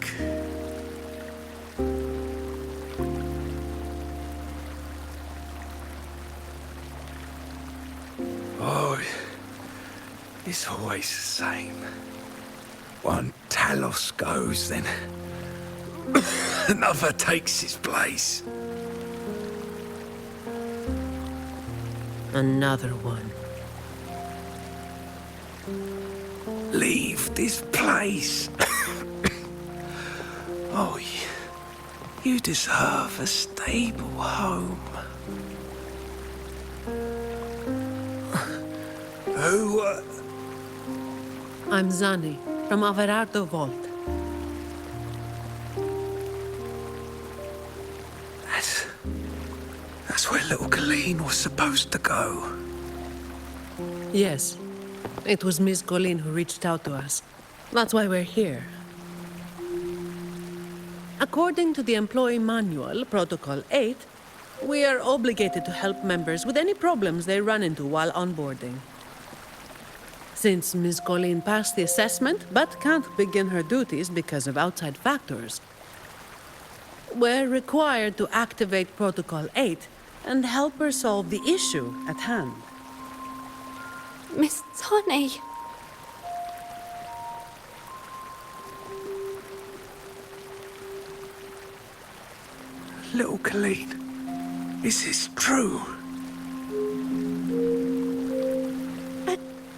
Oh, it's always the same. One Talos goes, then another takes his place. Another one. Leave this place. Oh, you deserve a stable home. Who, I'm Zani, from Averardo Vault. That's where little Colleen was supposed to go. Yes, it was Miss Colleen who reached out to us. That's why we're here. According to the employee manual, Protocol 8, we are obligated to help members with any problems they run into while onboarding. Since Miss Colleen passed the assessment but can't begin her duties because of outside factors, we're required to activate Protocol 8 and help her solve the issue at hand. Miss Zani. Little Colleen, is this true?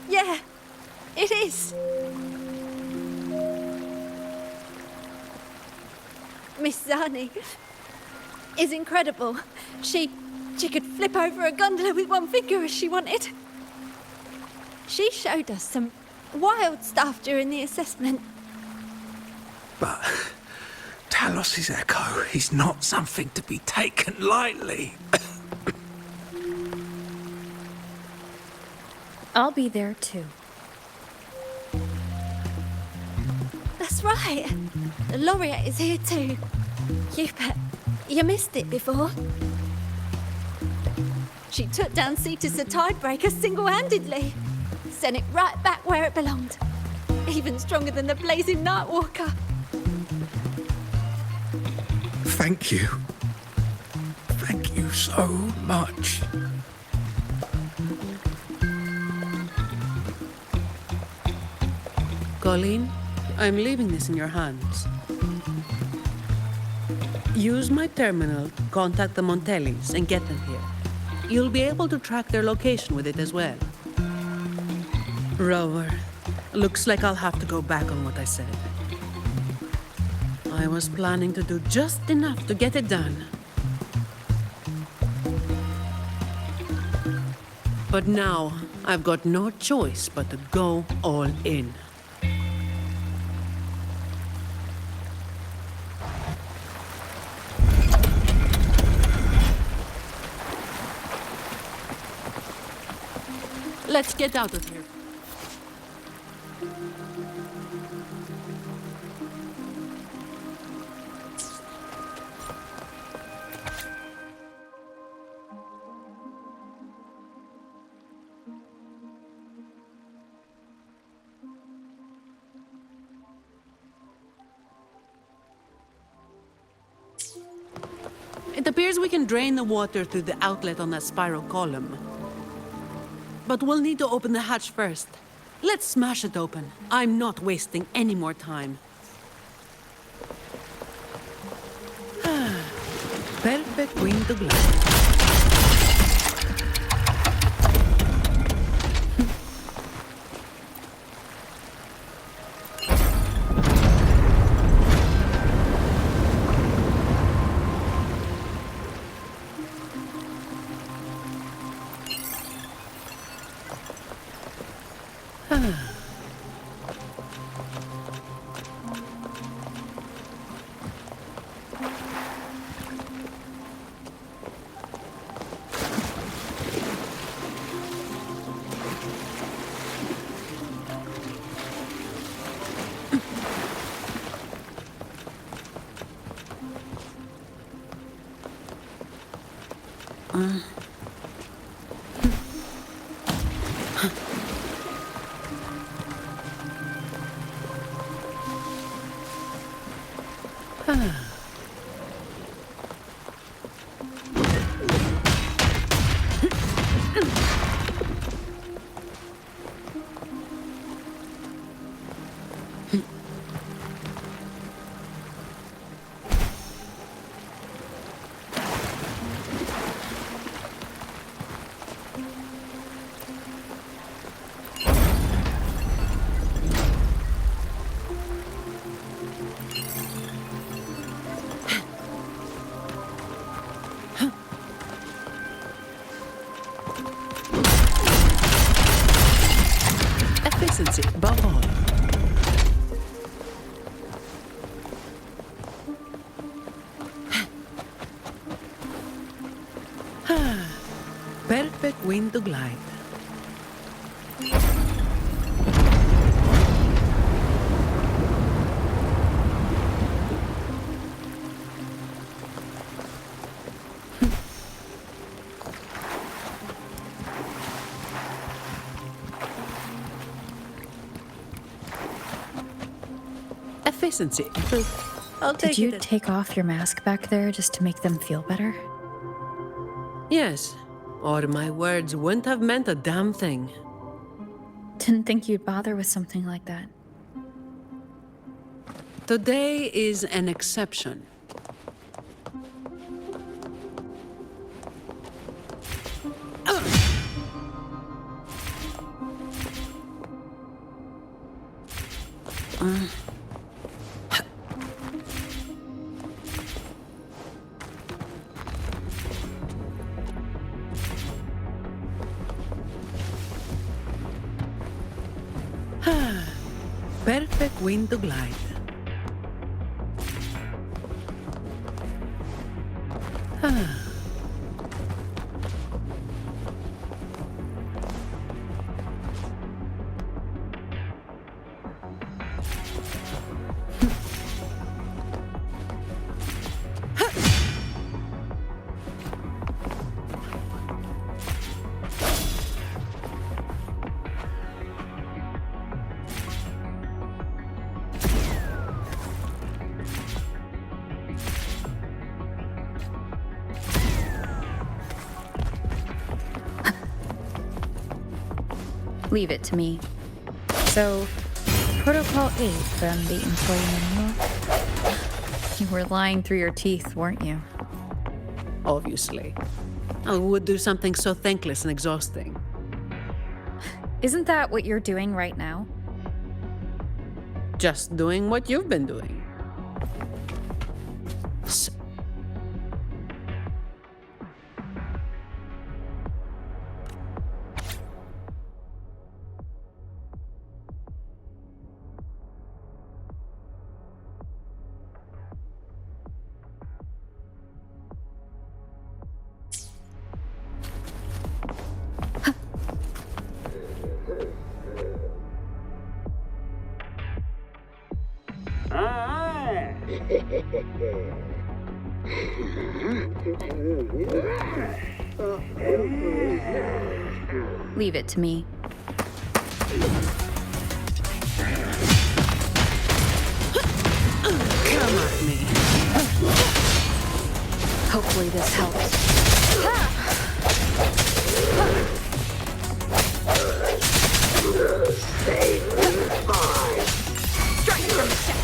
Yeah, it is. Miss Zani is incredible. She could flip over a gondola with one finger if she wanted. She showed us some wild stuff during the assessment. But Talos's echo is not something to be taken lightly. I'll be there too. That's right. The laureate is here too. You missed it before. She took down Cetus the Tidebreaker single-handedly. Sent it right back where it belonged. Even stronger than the blazing Nightwalker. Thank you. Thank you so much. Colleen, I'm leaving this in your hands. Use my terminal to contact the Montellis and get them here. You'll be able to track their location with it as well. Rover, looks like I'll have to go back on what I said. I was planning to do just enough to get it done. But now, I've got no choice but to go all in. Let's get out of here. It appears we can drain the water through the outlet on that spiral column. But we'll need to open the hatch first. Let's smash it open. I'm not wasting any more time. Perfect queen to glass. Efficiency, above all. Perfect wind to glide. Efficiency. I'll take Did you it. take off your mask back there just to make them feel better? Yes, or my words wouldn't have meant a damn thing. Didn't think you'd bother with something like that. Today is an exception. Perfect wind to glide. Leave it to me. So, Protocol 8 from the employee manual? You were lying through your teeth, weren't you? Obviously. I would do something so thankless and exhausting. Isn't that what you're doing right now? Just doing what you've been doing. Leave it to me. Come at me. Hopefully this helps. Strike from second.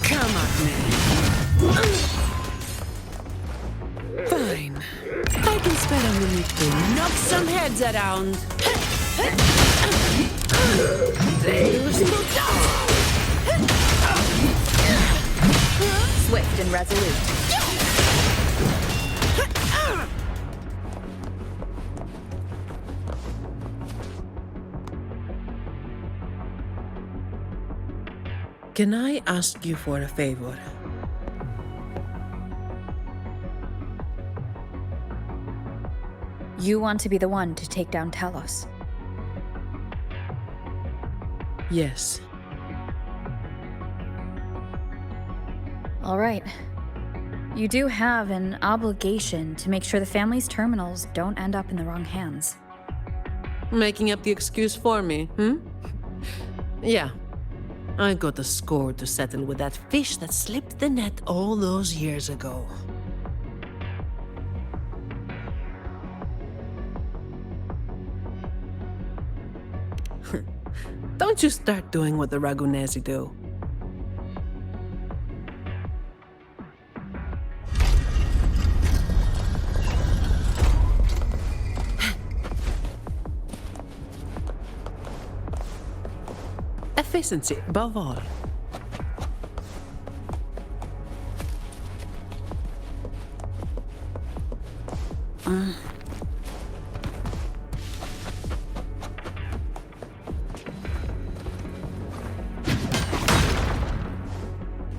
Come at me. Fine. I can spare a minute to knock some heads around. Swift and resolute. Can I ask you for a favor? You want to be the one to take down Talos. Yes. All right. You do have an obligation to make sure the family's terminals don't end up in the wrong hands. Making up the excuse for me, Yeah. I got a score to settle with that fish that slipped the net all those years ago. Don't you start doing what the Ragunesi do. Efficiency above all.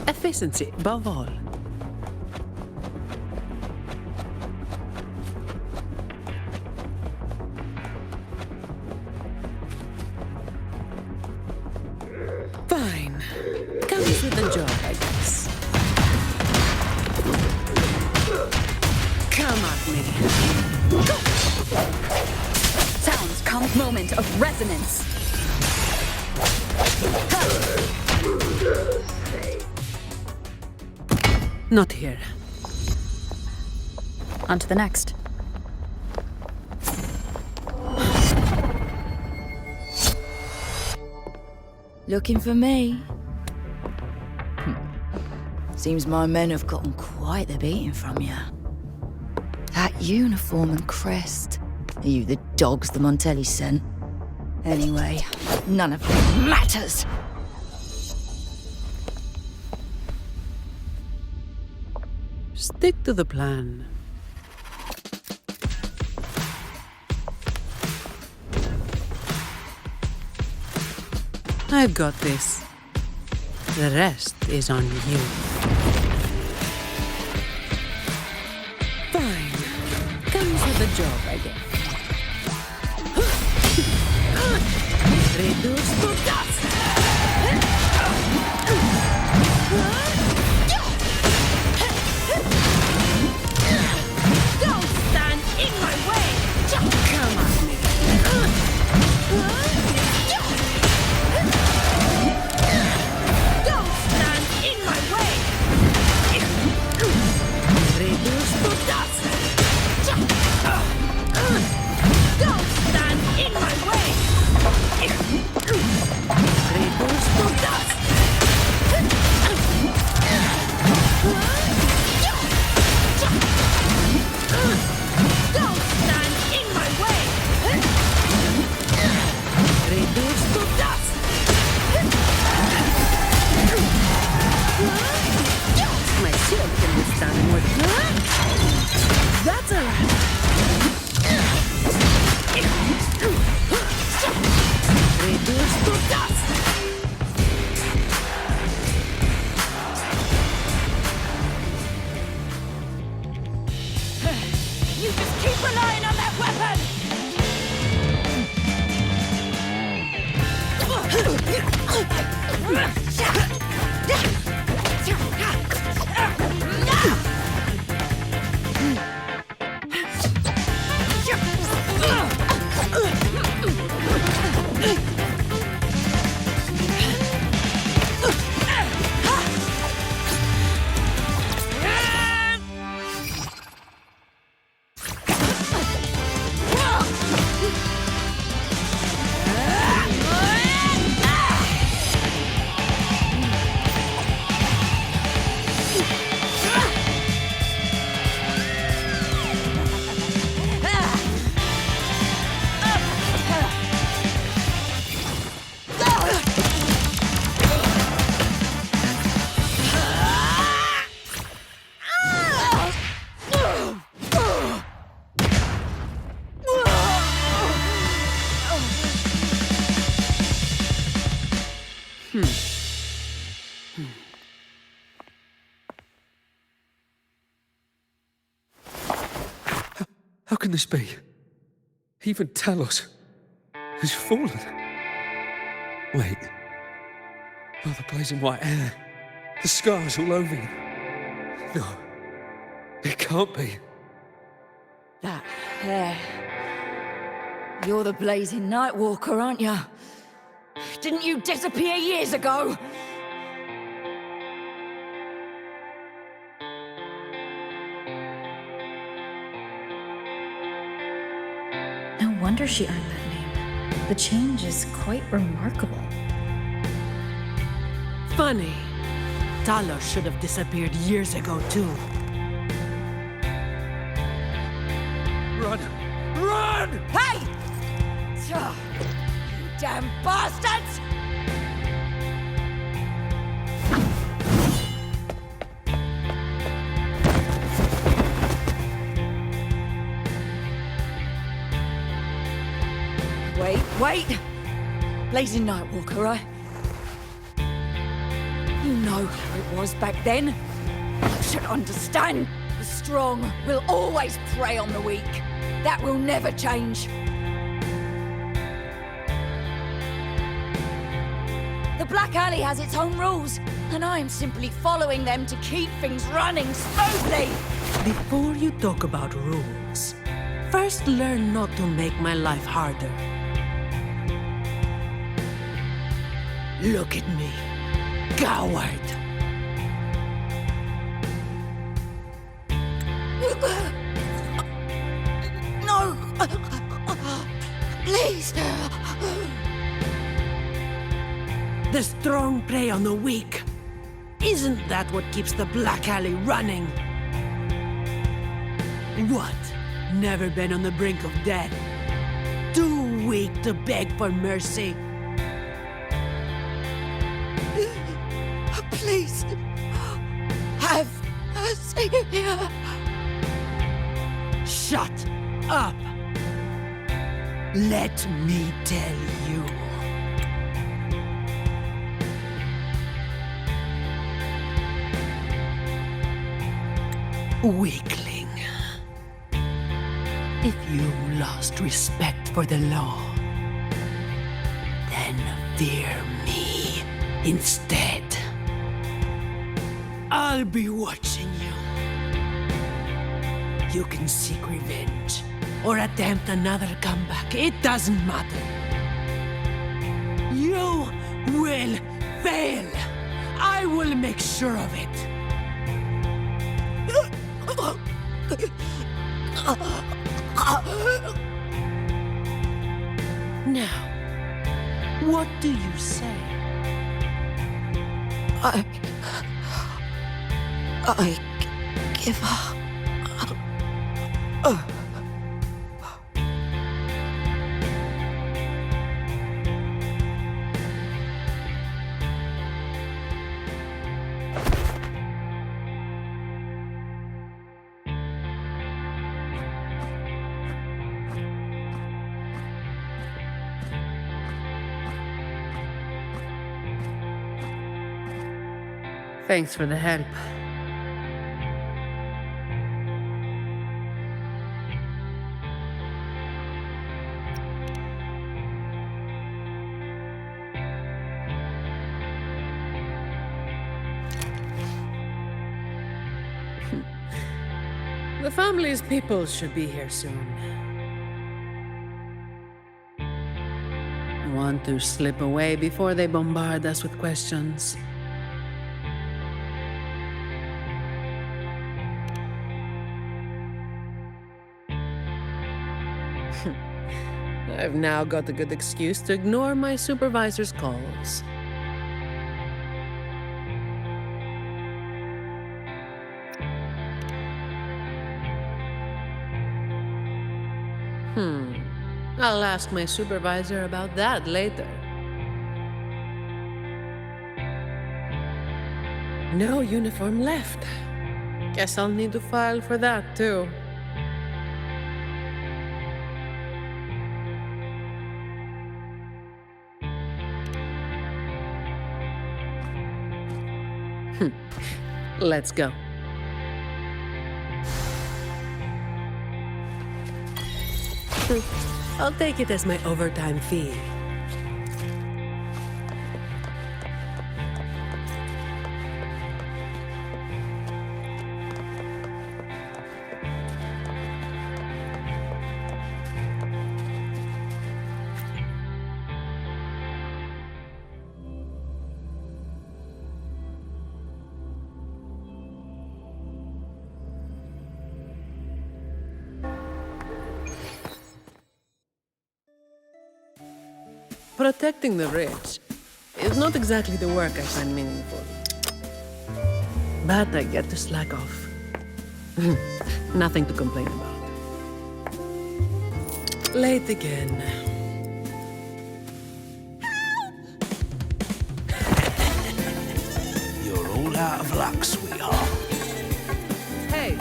Efficiency above all. Fine. Comes with the job, I guess. Come at me. Sounds come moment of resonance. Not here. On to the next. Looking for me? Seems my men have gotten quite the beating from you. That uniform and crest. Are you the dogs the Montelli sent? Anyway, none of it matters. Stick to the plan. I've got this. The rest is on you. Fine. Comes with the job, I guess. Reduce to dust! Don't stand in my way! Come on, me. Don't stand in my way! Reduce to dust! Don't stand in my way! Reduce to dust! Don't stand in my way! Reduce to dust! My shield can withstand more. That's alright. Reduce to dust! You just keep relying on that weapon! How can this be? Even Talos has fallen. Wait. Oh, the blazing white hair. The scars all over you. No. It can't be. That hair. You're the blazing Nightwalker, aren't you? Didn't you disappear years ago? No wonder she earned that name. The change is quite remarkable. Funny. Talos should have disappeared years ago, too. Run! Run! Hey! You damn bastards! Wait! Blazing Nightwalker, right? You know how it was back then. You should understand. The strong will always prey on the weak. That will never change. The Black Alley has its own rules, and I am simply following them to keep things running smoothly. Before you talk about rules, first learn not to make my life harder. Look at me, coward. No! Please! The strong prey on the weak. Isn't that what keeps the Black Alley running? What? Never been on the brink of death? Too weak to beg for mercy? Please! Have mercy! Shut up! Let me tell you. Weakling. If you lost respect for the law, then fear me instead. I'll be watching you. You can seek revenge or attempt another comeback. It doesn't matter. You will fail. I will make sure of it. Now, what do you say? I give up. Thanks for the help. The family's people should be here soon. Want to slip away before they bombard us with questions. I've now got a good excuse to ignore my supervisor's calls. I'll ask my supervisor about that later. No uniform left. Guess I'll need to file for that too. Let's go. I'll take it as my overtime fee. Protecting the rich is not exactly the work I find meaningful. But I get to slack off. Nothing to complain about. Late again. You're all out of luck, sweetheart. Hey!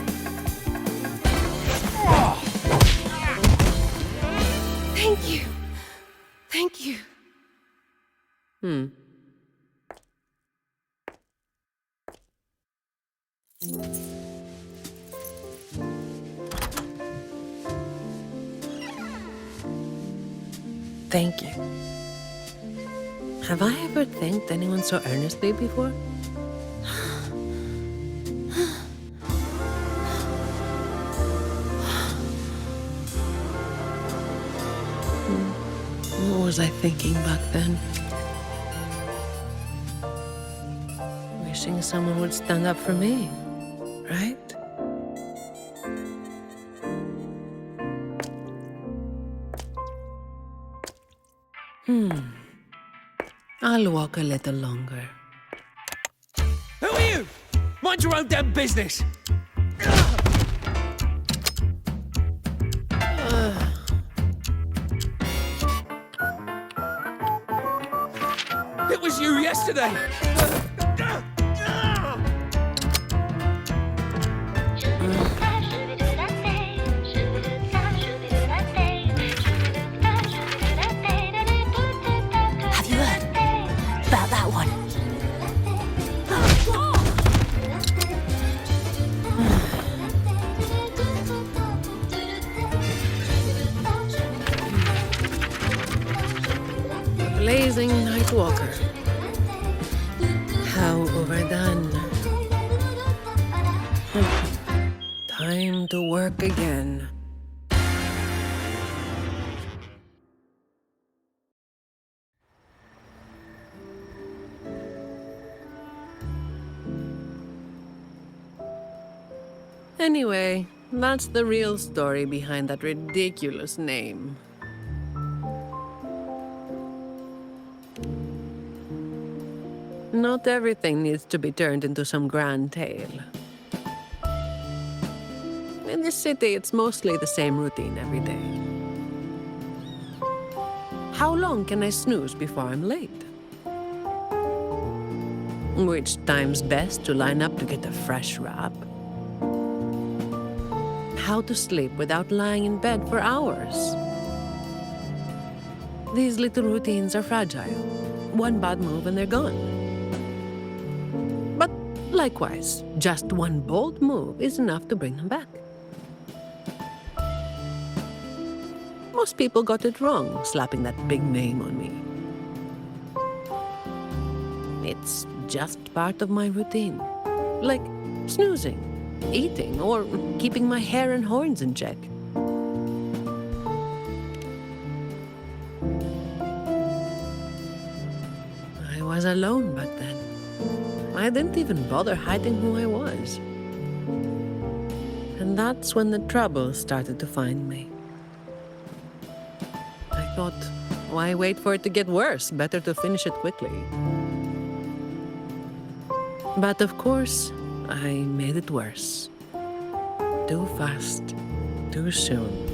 Thank you. Thank you. Thank you. Have I ever thanked anyone so earnestly before? What was I thinking back then? Wishing someone would stand up for me, right? I'll walk a little longer. Who are you? Mind your own damn business. It was you yesterday. Have you heard about that one? Blazing night walker. How overdone. Time to work again. Anyway, that's the real story behind that ridiculous name. Not everything needs to be turned into some grand tale. In this city, it's mostly the same routine every day. How long can I snooze before I'm late? Which time's best to line up to get a fresh wrap? How to sleep without lying in bed for hours? These little routines are fragile. One bad move and they're gone. But likewise, just one bold move is enough to bring them back. Most people got it wrong, slapping that big name on me. It's just part of my routine. Like snoozing, eating, or keeping my hair and horns in check. I was alone back then. I didn't even bother hiding who I was. And that's when the trouble started to find me. I thought, why wait for it to get worse? Better to finish it quickly. But of course, I made it worse. Too fast, too soon.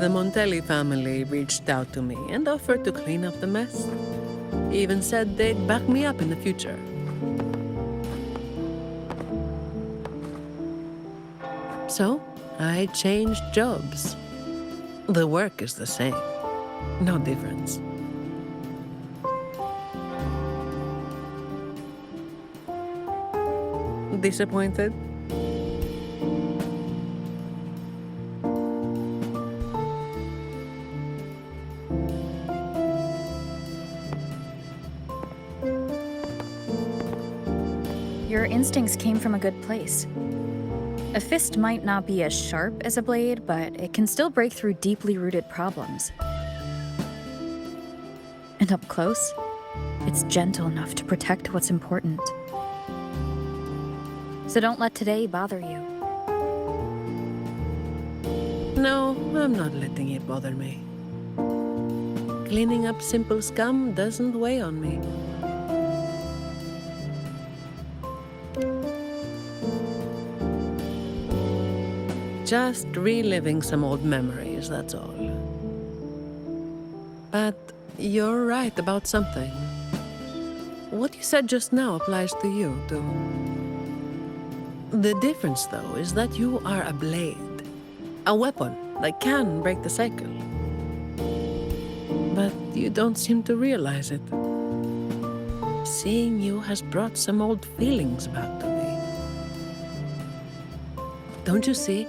The Montelli family reached out to me and offered to clean up the mess. Even said they'd back me up in the future. So, I changed jobs. The work is the same. No difference. Disappointed? Your instincts came from a good place. A fist might not be as sharp as a blade, but it can still break through deeply rooted problems. And up close, it's gentle enough to protect what's important. So don't let today bother you. No, I'm not letting it bother me. Cleaning up simple scum doesn't weigh on me. Just reliving some old memories, that's all. But you're right about something. What you said just now applies to you, too. The difference, though, is that you are a blade. A weapon that can break the cycle. But you don't seem to realize it. Seeing you has brought some old feelings back to me. Don't you see?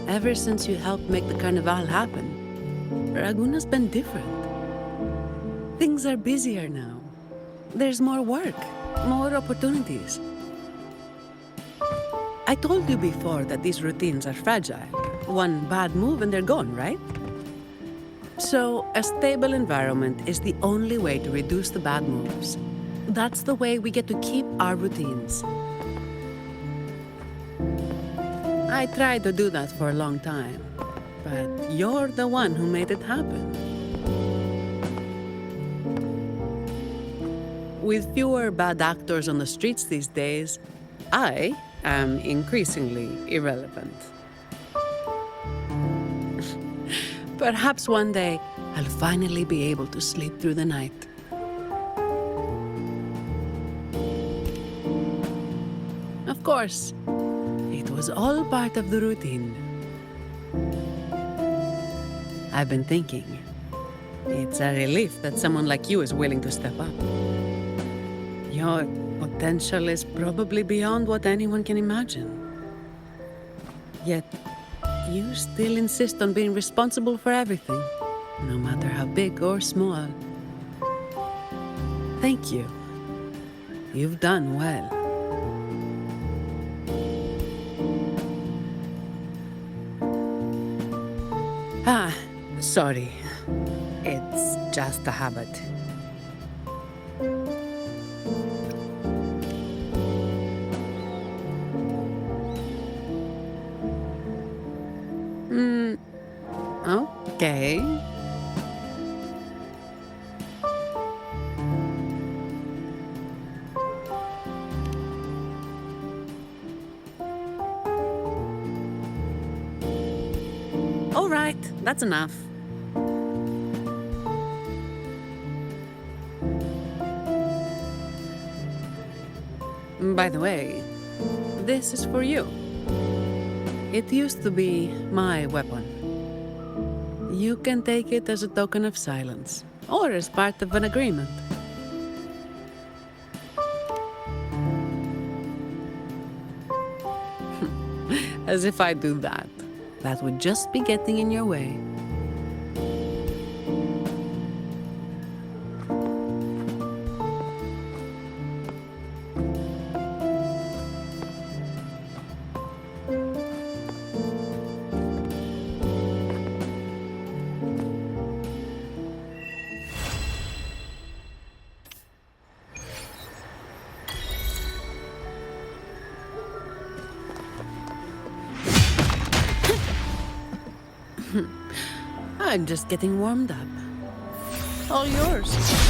Ever since you helped make the Carnival happen, Raguna's been different. Things are busier now. There's more work, more opportunities. I told you before that these routines are fragile. One bad move and they're gone, right? So, a stable environment is the only way to reduce the bad moves. That's the way we get to keep our routines. I tried to do that for a long time, but you're the one who made it happen. With fewer bad actors on the streets these days, I am increasingly irrelevant. Perhaps one day I'll finally be able to sleep through the night. Of course, it was all part of the routine. I've been thinking, it's a relief that someone like you is willing to step up. Your potential is probably beyond what anyone can imagine. Yet, you still insist on being responsible for everything, no matter how big or small. Thank you. You've done well. Sorry. It's just a habit. Okay. All right, that's enough. By the way, this is for you. It used to be my weapon. You can take it as a token of silence, or as part of an agreement. As if I do that. That would just be getting in your way. I'm just getting warmed up. All yours.